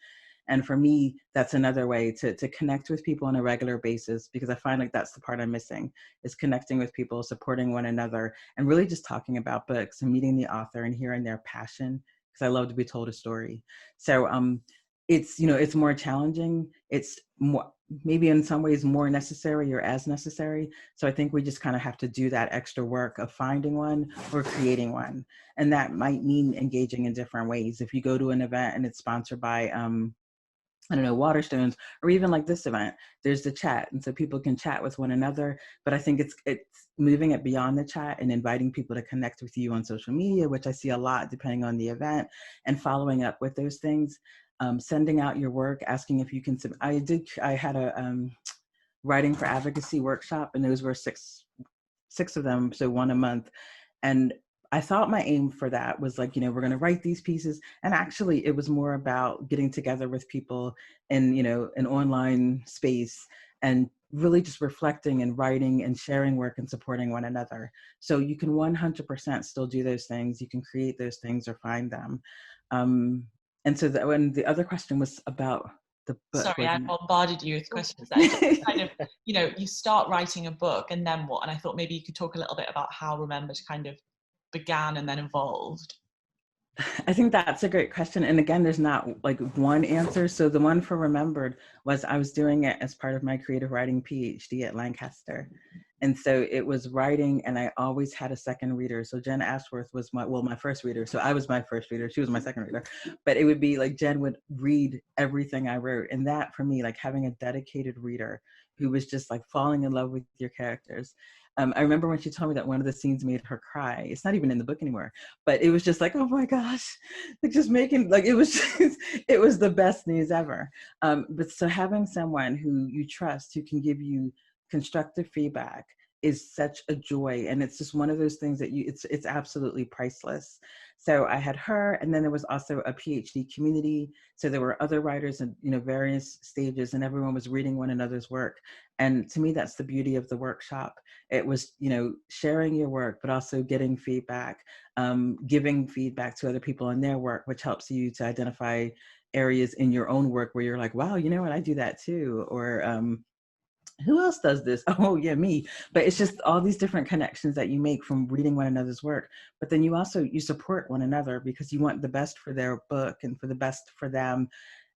And for me, that's another way to connect with people on a regular basis, because I find like that's the part I'm missing, is connecting with people, supporting one another, and really just talking about books and meeting the author and hearing their passion, because I love to be told a story. So it's, it's more challenging. It's more, maybe in some ways more necessary or as necessary. So I think we just kind of have to do that extra work of finding one or creating one. And that might mean engaging in different ways. If you go to an event and it's sponsored by, I don't know, Waterstones, or even like this event, there's the chat. And so people can chat with one another. But I think it's moving it beyond the chat and inviting people to connect with you on social media, which I see a lot depending on the event, and following up with those things. Sending out your work, asking if you can. I had a writing for advocacy workshop, and those were six of them, so one a month. And I thought my aim for that was like, we're going to write these pieces. And actually it was more about getting together with people in, an online space, and really just reflecting and writing and sharing work and supporting one another. So you can 100% still do those things. You can create those things or find them. And so when the other question was about the book. Sorry, I bombarded you with questions there. Just kind of, you start writing a book and then what? And I thought maybe you could talk a little bit about how Remembered kind of began and then evolved. I think that's a great question. And again, there's not like one answer. So the one for Remembered was I was doing it as part of my creative writing PhD at Lancaster. And so it was writing, and I always had a second reader. So Jen Ashworth was my first reader. So I was my first reader. She was my second reader. But it would be like Jen would read everything I wrote. And that for me, like having a dedicated reader who was just like falling in love with your characters. I remember when she told me that one of the scenes made her cry. It's not even in the book anymore, but it was just like, oh my gosh, like just making, like, it was just, it was the best news ever. But so having someone who you trust, who can give you constructive feedback, is such a joy. And it's just one of those things that it's absolutely priceless. So I had her, and then there was also a PhD community. So there were other writers in, various stages, and everyone was reading one another's work. And to me, that's the beauty of the workshop. It was, sharing your work, but also getting feedback, giving feedback to other people on their work, which helps you to identify areas in your own work where you're like, wow, you know what, I do that too. Or, who else does this? Oh yeah, me. But it's just all these different connections that you make from reading one another's work. But then you support one another because you want the best for their book and for the best for them.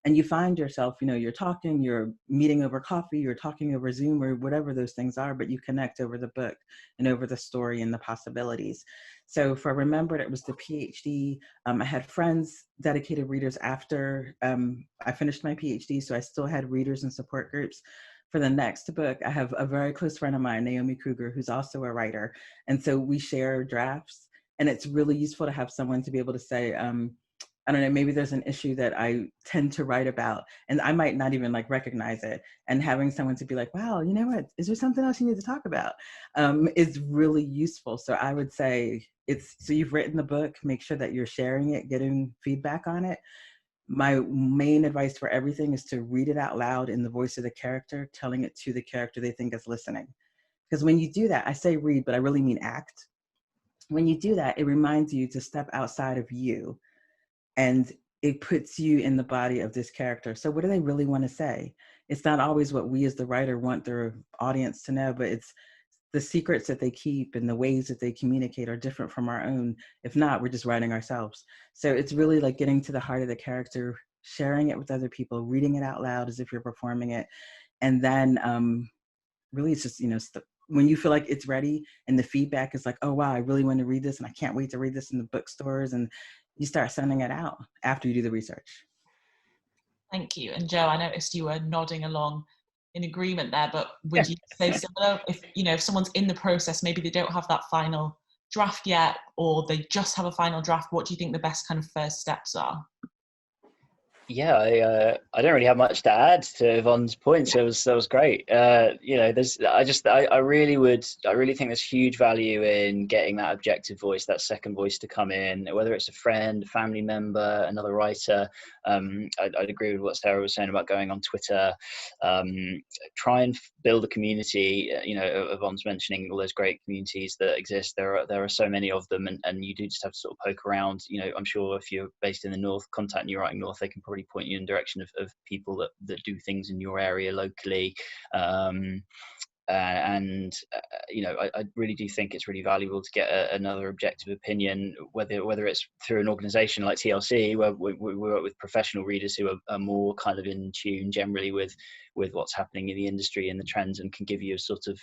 And you find yourself, you're talking, you're meeting over coffee, you're talking over Zoom or whatever those things are, but you connect over the book and over the story and the possibilities. So for Remembered, it was the PhD. I had friends, dedicated readers after I finished my PhD. So I still had readers and support groups. For the next book, I have a very close friend of mine, Naomi Kruger, who's also a writer. And so we share drafts, and it's really useful to have someone to be able to say, I don't know, maybe there's an issue that I tend to write about, and I might not even like recognize it. And having someone to be like, wow, you know what, is there something else you need to talk about? Is really useful. So I would say so you've written the book, make sure that you're sharing it, getting feedback on it. My main advice for everything is to read it out loud in the voice of the character, telling it to the character they think is listening. Because when you do that, I say read, but I really mean act. When you do that, it reminds you to step outside of you, and it puts you in the body of this character. So what do they really want to say? It's not always what we as the writer want their audience to know, but it's the secrets that they keep and the ways that they communicate are different from our own. If not, we're just writing ourselves. So it's really like getting to the heart of the character, sharing it with other people, reading it out loud as if you're performing it. And then really it's just, when you feel like it's ready and the feedback is like, oh, wow, I really want to read this and I can't wait to read this in the bookstores. And you start sending it out after you do the research. Thank you. And Joe, I noticed you were nodding along in agreement there, but would you say similar? If someone's in the process, maybe they don't have that final draft yet, or they just have a final draft, what do you think the best kind of first steps are? Yeah, I don't really have much to add to Yvonne's points. That was great. I really think there's huge value in getting that objective voice, that second voice to come in, whether it's a friend, a family member, another writer. I'd agree with what Sarah was saying about going on Twitter. Try and build a community. Yvonne's mentioning all those great communities that exist. There are so many of them, and you do just have to sort of poke around. I'm sure if you're based in the North, contact New Writing North. They can probably point you in the direction of people that do things in your area locally. I really do think it's really valuable to get another objective opinion, whether it's through an organization like TLC, where we work with professional readers who are more kind of in tune generally with what's happening in the industry and the trends, and can give you a sort of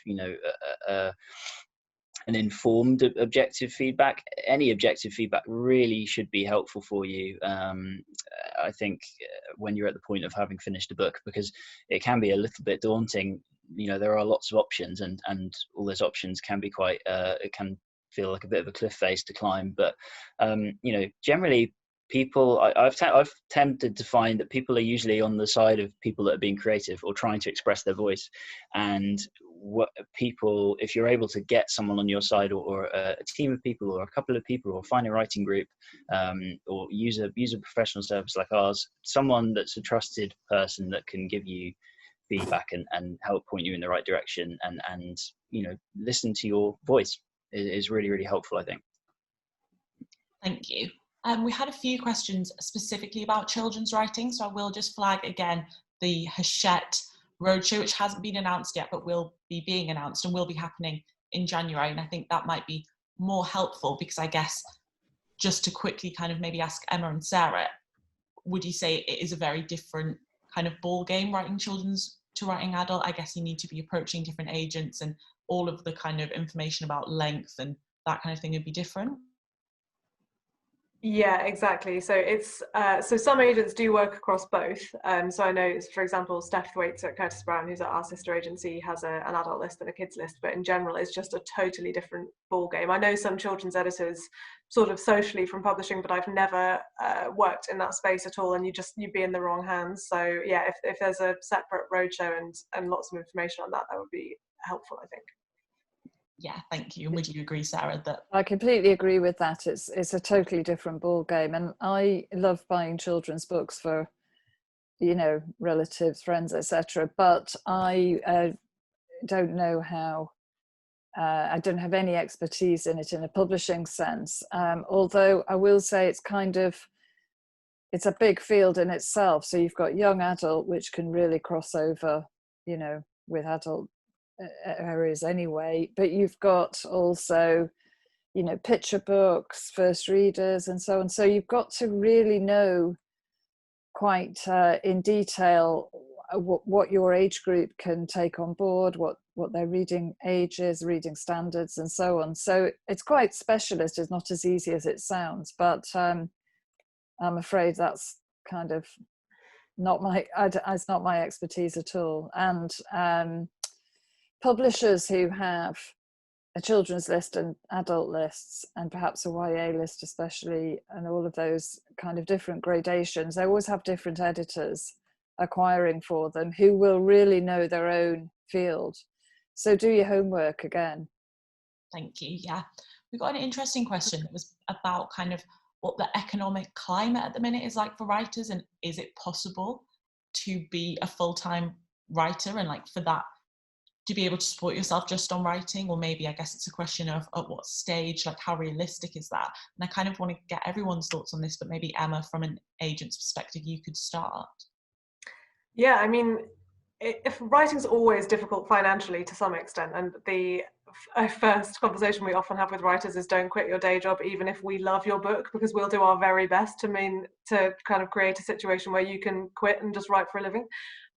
an informed objective feedback. Any objective feedback really should be helpful for you, I think, when you're at the point of having finished a book, because it can be a little bit daunting. There are lots of options, and all those options can be quite it can feel like a bit of a cliff face to climb, but generally people, I've tended to find that people are usually on the side of people that are being creative or trying to express their voice. And if you're able to get someone on your side, or a team of people, or a couple of people, or find a writing group, or use a professional service like ours, someone that's a trusted person that can give you feedback and help point you in the right direction, and listen to your voice is really, really helpful, I think. Thank you. We had a few questions specifically about children's writing, so I will just flag again the Hachette Roadshow, which hasn't been announced yet, but will be being announced and will be happening in January. And I think that might be more helpful, because I guess, just to quickly kind of maybe ask Emma and Sarah, would you say it is a very different kind of ball game writing children's to writing adult? I guess you need to be approaching different agents, and all of the kind of information about length and that kind of thing would be different. Yeah, exactly. So it's so some agents do work across both. So I know, for example, Steph Thwaites at Curtis Brown, who's at our sister agency, has an adult list and a kids list, but in general, it's just a totally different ball game. I know some children's editors sort of socially from publishing, but I've never worked in that space at all, and you'd be in the wrong hands. So yeah, if there's a separate roadshow and lots of information on that, that would be helpful, I think. Yeah, thank you. And would you agree, Sarah, that? I completely agree with that. It's a totally different ball game, and I love buying children's books for, relatives, friends, etc. But I don't know how. I don't have any expertise in it in a publishing sense. Although I will say it's a big field in itself. So you've got young adult, which can really cross over, with adult areas anyway, but you've got also picture books, first readers, and so on. So you've got to really know quite in detail what your age group can take on board, what their reading age is, reading standards, and so on. So it's quite specialist. It's not as easy as it sounds, but I'm afraid that's kind of it's not my expertise at all. And publishers who have a children's list and adult lists, and perhaps a YA list especially, and all of those kind of different gradations, they always have different editors acquiring for them who will really know their own field. So do your homework again. Thank you. Yeah, we got an interesting question. It was about kind of what the economic climate at the minute is like for writers, and is it possible to be a full-time writer, and like for that to be able to support yourself just on writing? Or maybe, I guess it's a question of at what stage, like how realistic is that? And I kind of want to get everyone's thoughts on this, but maybe Emma, from an agent's perspective, you could start. Yeah, I mean, if writing's always difficult financially to some extent, and the a first conversation we often have with writers is don't quit your day job, even if we love your book, because we'll do our very best to kind of create a situation where you can quit and just write for a living.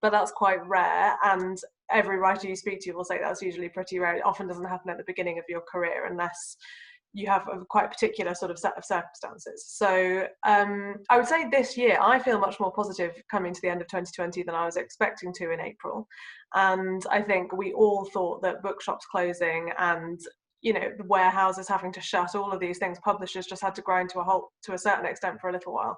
But that's quite rare, and every writer you speak to will say that's usually pretty rare. It often doesn't happen at the beginning of your career unless you have a quite particular sort of set of circumstances. So I would say this year I feel much more positive coming to the end of 2020 than I was expecting to in April. And I think we all thought that bookshops closing and the warehouses having to shut, all of these things, publishers just had to grind to a halt to a certain extent for a little while.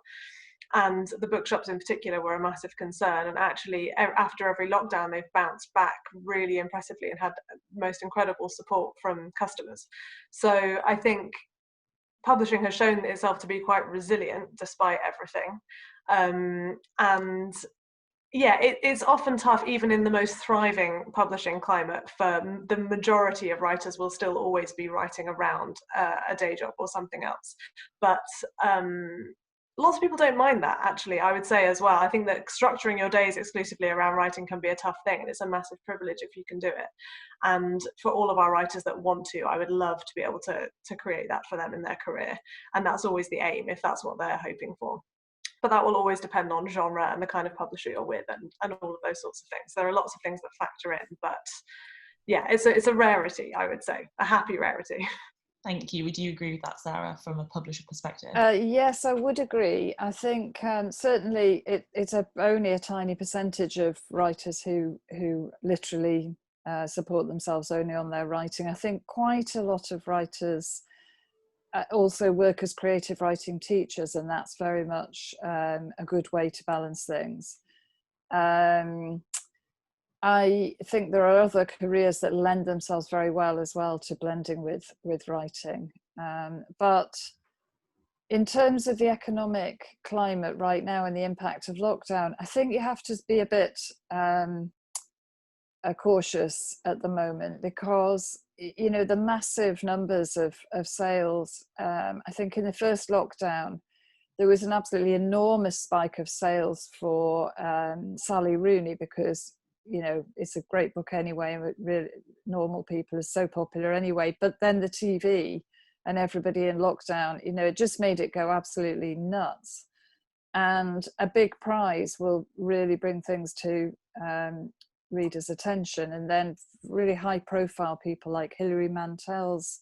And the bookshops in particular were a massive concern, and actually after every lockdown they've bounced back really impressively and had most incredible support from customers. So I think publishing has shown itself to be quite resilient despite everything. And yeah, it's often tough, even in the most thriving publishing climate, for the majority of writers will still always be writing around a day job or something else. But lots of people don't mind that, actually, I would say as well. I think that structuring your days exclusively around writing can be a tough thing, and it's a massive privilege if you can do it. And for all of our writers that want to, I would love to be able to create that for them in their career. And that's always the aim, if that's what they're hoping for. But that will always depend on genre and the kind of publisher you're with and all of those sorts of things. There are lots of things that factor in, but yeah, it's a rarity, I would say, a happy rarity. Thank you. Would you agree with that, Sarah, from a publisher perspective? Yes, I would agree. I think certainly it's only a tiny percentage of writers who literally support themselves only on their writing. I think quite a lot of writers also work as creative writing teachers, and that's very much a good way to balance things. I think there are other careers that lend themselves very well as well to blending with writing. But in terms of the economic climate right now and the impact of lockdown, I think you have to be a bit cautious at the moment, because the massive numbers of sales. I think in the first lockdown there was an absolutely enormous spike of sales for Sally Rooney, because it's a great book anyway, and really Normal People is so popular anyway. But then the TV and everybody in lockdown, it just made it go absolutely nuts. And a big prize will really bring things to readers' attention. And then really high profile people like Hilary Mantel's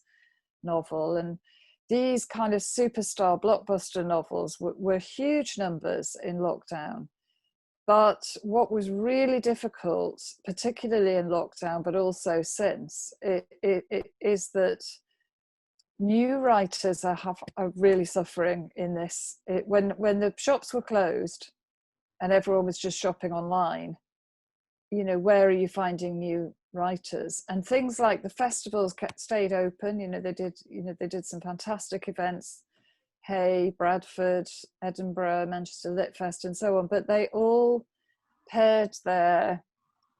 novel, and these kind of superstar blockbuster novels were huge numbers in lockdown. But what was really difficult, particularly in lockdown, but also since, is that new writers are really suffering in this. When the shops were closed and everyone was just shopping online, where are you finding new writers? And things like the festivals stayed open. They did some fantastic events. Hay, Bradford, Edinburgh, Manchester Lit Fest, and so on, but they all pared their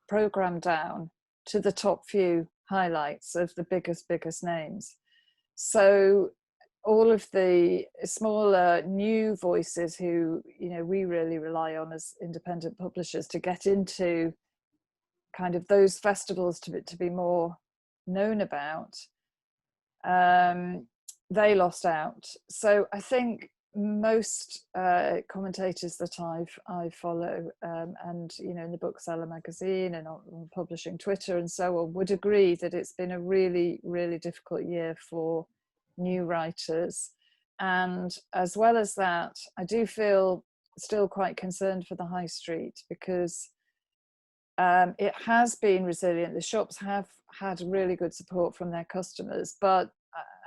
programme down to the top few highlights of the biggest names. So all of the smaller new voices who we really rely on as independent publishers to get into kind of those festivals to be more known about, they lost out. So I think most commentators that I follow, and in the Bookseller magazine and on publishing Twitter and so on, would agree that it's been a really, really difficult year for new writers. And as well as that, I do feel still quite concerned for the high street, because it has been resilient. The shops have had really good support from their customers, but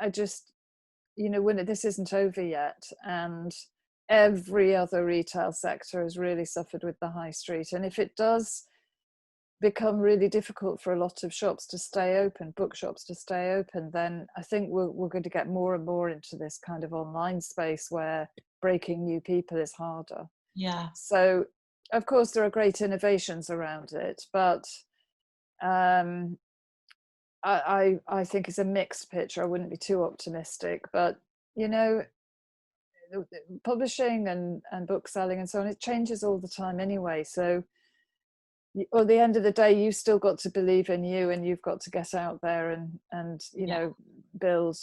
I just, when this isn't over yet, and every other retail sector has really suffered with the high street. And if it does become really difficult for a lot of shops to stay open, bookshops to stay open, then I think we're going to get more and more into this kind of online space where breaking new people is harder. Yeah. So, of course, there are great innovations around it, but I think it's a mixed picture. I wouldn't be too optimistic, but publishing and book selling and so on, it changes all the time anyway. So at the end of the day, you still got to believe in you, and you've got to get out there and you know, build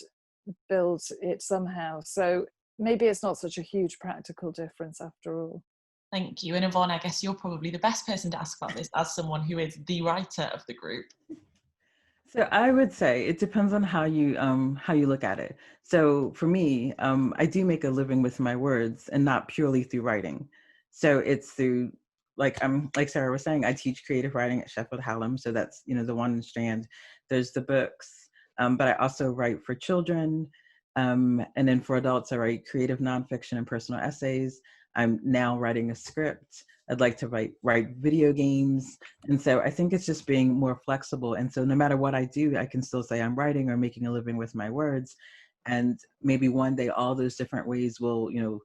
it somehow. So maybe it's not such a huge practical difference after all. Thank you. And Yvonne, I guess you're probably the best person to ask about this as someone who is the writer of the group. So I would say it depends on how you look at it. So for me, I do make a living with my words and not purely through writing. So it's through, like Sarah was saying, I teach creative writing at Sheffield Hallam. So that's, you know, the one strand. There's the books, but I also write for children. And then for adults, I write creative nonfiction and personal essays. I'm now writing a script. I'd like to write video games. And so I think it's just being more flexible. And so no matter what I do, I can still say I'm writing or making a living with my words. And maybe one day all those different ways will, you know,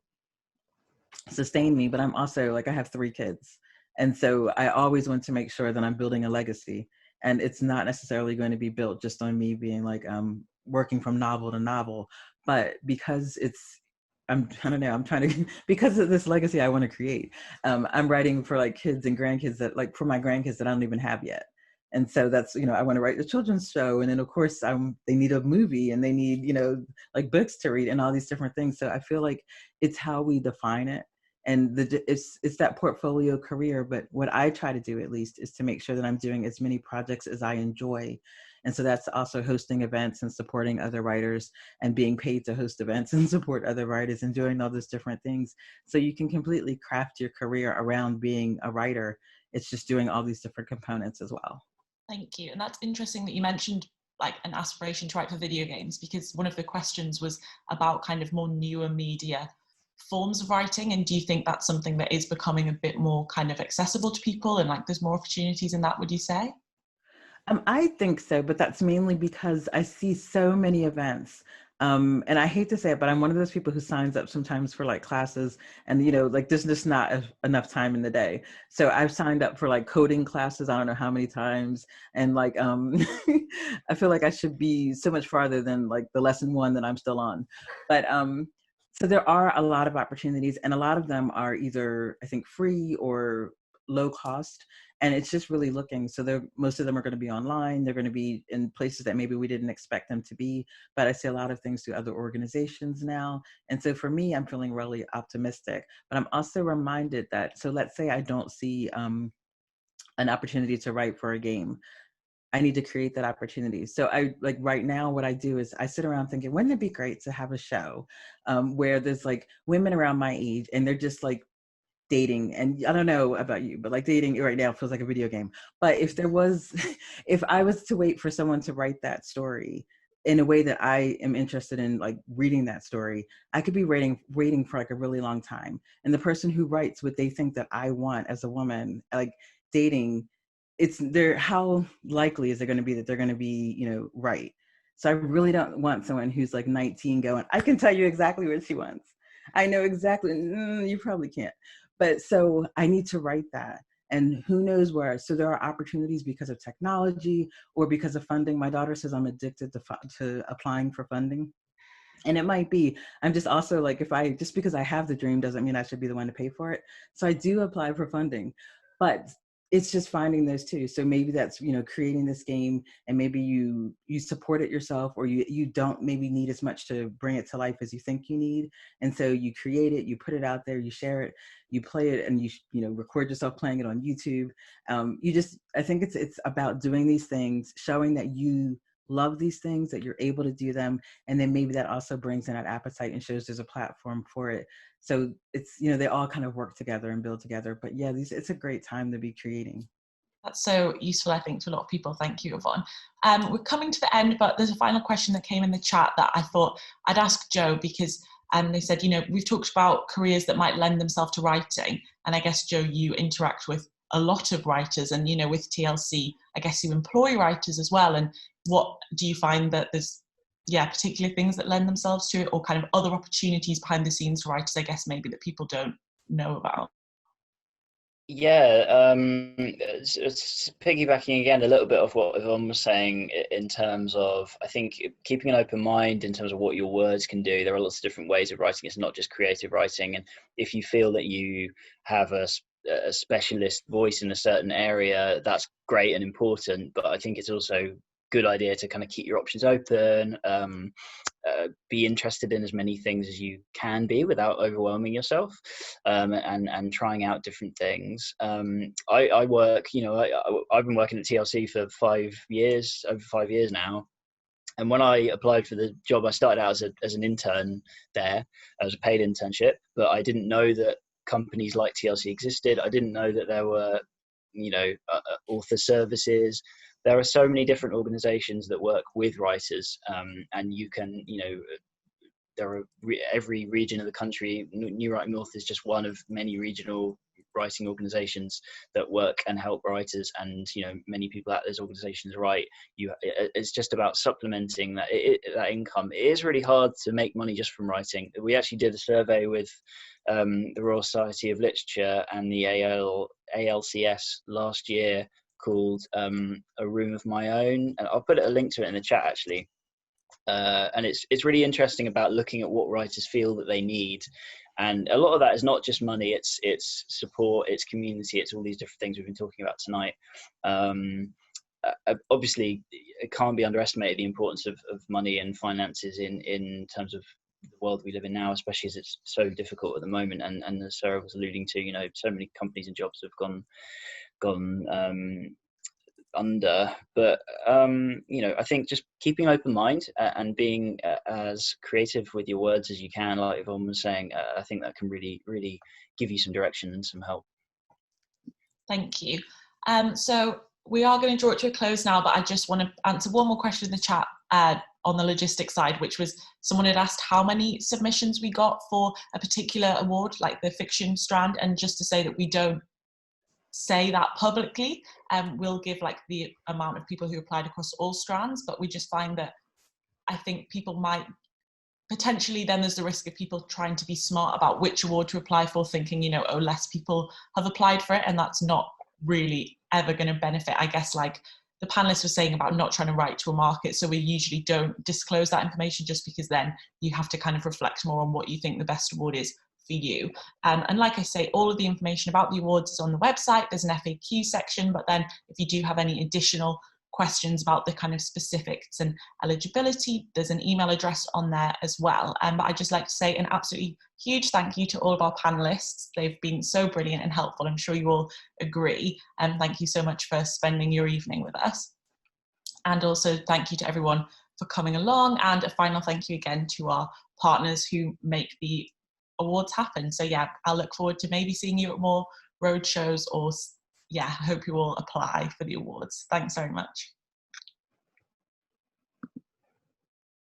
sustain me. But I'm also, like, I have 3 kids. And so I always want to make sure that I'm building a legacy. And it's not necessarily going to be built just on me being like, working from novel to novel, but because I don't know, I'm trying to, because of this legacy I want to create. I'm writing for like kids and grandkids that, like, for my grandkids that I don't even have yet. And so that's, you know, I want to write the children's show. And then of course they need a movie and they need, you know, like books to read and all these different things. So I feel like it's how we define it. And it's that portfolio career. But what I try to do, at least, is to make sure that I'm doing as many projects as I enjoy. And so that's also hosting events and supporting other writers and being paid to host events and support other writers and doing all those different things. So you can completely craft your career around being a writer. It's just doing all these different components as well. Thank you. And that's interesting that you mentioned like an aspiration to write for video games, because one of the questions was about kind of more newer media forms of writing. And do you think that's something that is becoming a bit more kind of accessible to people, and like there's more opportunities in that, would you say? I think so, but that's mainly because I see so many events. And I hate to say it, but I'm one of those people who signs up sometimes for like classes, and, you know, like there's just not enough time in the day. So I've signed up for like coding classes, I don't know how many times. And like, I feel like I should be so much farther than like the lesson 1 that I'm still on. But so there are a lot of opportunities, and a lot of them are either, I think, free or low cost. And it's just really looking. So most of them are going to be online. They're going to be in places that maybe we didn't expect them to be. But I see a lot of things through other organizations now. And so for me, I'm feeling really optimistic. But I'm also reminded that, so let's say I don't see an opportunity to write for a game. I need to create that opportunity. So I, like, right now, what I do is I sit around thinking, wouldn't it be great to have a show where there's like women around my age and they're just like dating. And I don't know about you, but like dating right now feels like a video game. But if there was, if I was to wait for someone to write that story in a way that I am interested in, like reading that story, I could be waiting for like a really long time. And the person who writes what they think that I want as a woman, like dating, how likely is it going to be that they're going to be, you know, right? So I really don't want someone who's like 19 going, I can tell you exactly what she wants. I know exactly. You probably can't. But so I need to write that. And who knows where. So there are opportunities because of technology or because of funding. My daughter says I'm addicted to applying for funding. And it might be, I'm just also like, just because I have the dream doesn't mean I should be the one to pay for it. So I do apply for funding, but it's just finding those too. So maybe that's, you know, creating this game, and maybe you support it yourself, or you don't maybe need as much to bring it to life as you think you need. And so you create it, you put it out there, you share it, you play it, and you know, record yourself playing it on YouTube. I think it's about doing these things, showing that you love these things, that you're able to do them. And then maybe that also brings in that appetite and shows there's a platform for it. So it's, you know, they all kind of work together and build together. But yeah, it's a great time to be creating. That's so useful, I think, to a lot of people. Thank you, Yvonne. We're coming to the end, but there's a final question that came in the chat that I thought I'd ask Jo, because they said, you know, we've talked about careers that might lend themselves to writing. And I guess, Jo, you interact with a lot of writers, and, you know, with TLC, I guess you employ writers as well. And what do you find that there's, particular things that lend themselves to it, or kind of other opportunities behind the scenes for writers, I guess, maybe that people don't know about? Yeah, it's piggybacking again a little bit of what Yvonne was saying in terms of, I think, keeping an open mind in terms of what your words can do. There are lots of different ways of writing. It's not just creative writing. And if you feel that you have a a specialist voice in a certain area, that's great and important, but I think it's also good idea to kind of keep your options open, be interested in as many things as you can be without overwhelming yourself, and trying out different things. I work, I've been working at TLC for 5 years, over 5 years now. And when I applied for the job, I started out as an intern there, as a paid internship, but I didn't know that companies like TLC existed. I didn't know that there were, author services. There are so many different organizations that work with writers, and you can, there are every region of the country. New Writing North is just one of many regional writing organizations that work and help writers, and many people at those organizations write. It's just about supplementing that income. It is really hard to make money just from writing. We actually did a survey with the Royal Society of Literature and the ALCS last year called A Room of My Own, and I'll put a link to it in the chat actually. And it's really interesting about looking at what writers feel that they need, and a lot of that is not just money, it's support, it's community, it's all these different things we've been talking about tonight. Obviously it can't be underestimated, the importance of money and finances in terms of the world we live in now, especially as it's so difficult at the moment, and as Sarah was alluding to, so many companies and jobs have gone under. But I think just keeping an open mind and being as creative with your words as you can, like Yvonne was saying, I think that can really give you some direction and some help. Thank you. So we are going to draw it to a close now, but I just want to answer one more question in the chat on the logistics side, which was someone had asked how many submissions we got for a particular award, like the fiction strand, and just to say that we don't say that publicly. We'll give like the amount of people who applied across all strands, but we just find that I think people might potentially, then there's the risk of people trying to be smart about which award to apply for, thinking, less people have applied for it, and that's not really ever going to benefit. I guess like the panelists were saying about not trying to write to a market, so we usually don't disclose that information, just because then you have to kind of reflect more on what you think the best award is for you. And like I say, all of the information about the awards is on the website. There's an FAQ section, but then if you do have any additional questions about the kind of specifics and eligibility, there's an email address on there as well. But I'd just like to say an absolutely huge thank you to all of our panelists. They've been so brilliant and helpful. I'm sure you all agree. And thank you so much for spending your evening with us. And also thank you to everyone for coming along, and a final thank you again to our partners who make the awards happen. So yeah, I'll look forward to maybe seeing you at more road shows, or I hope you all apply for the awards. Thanks very much.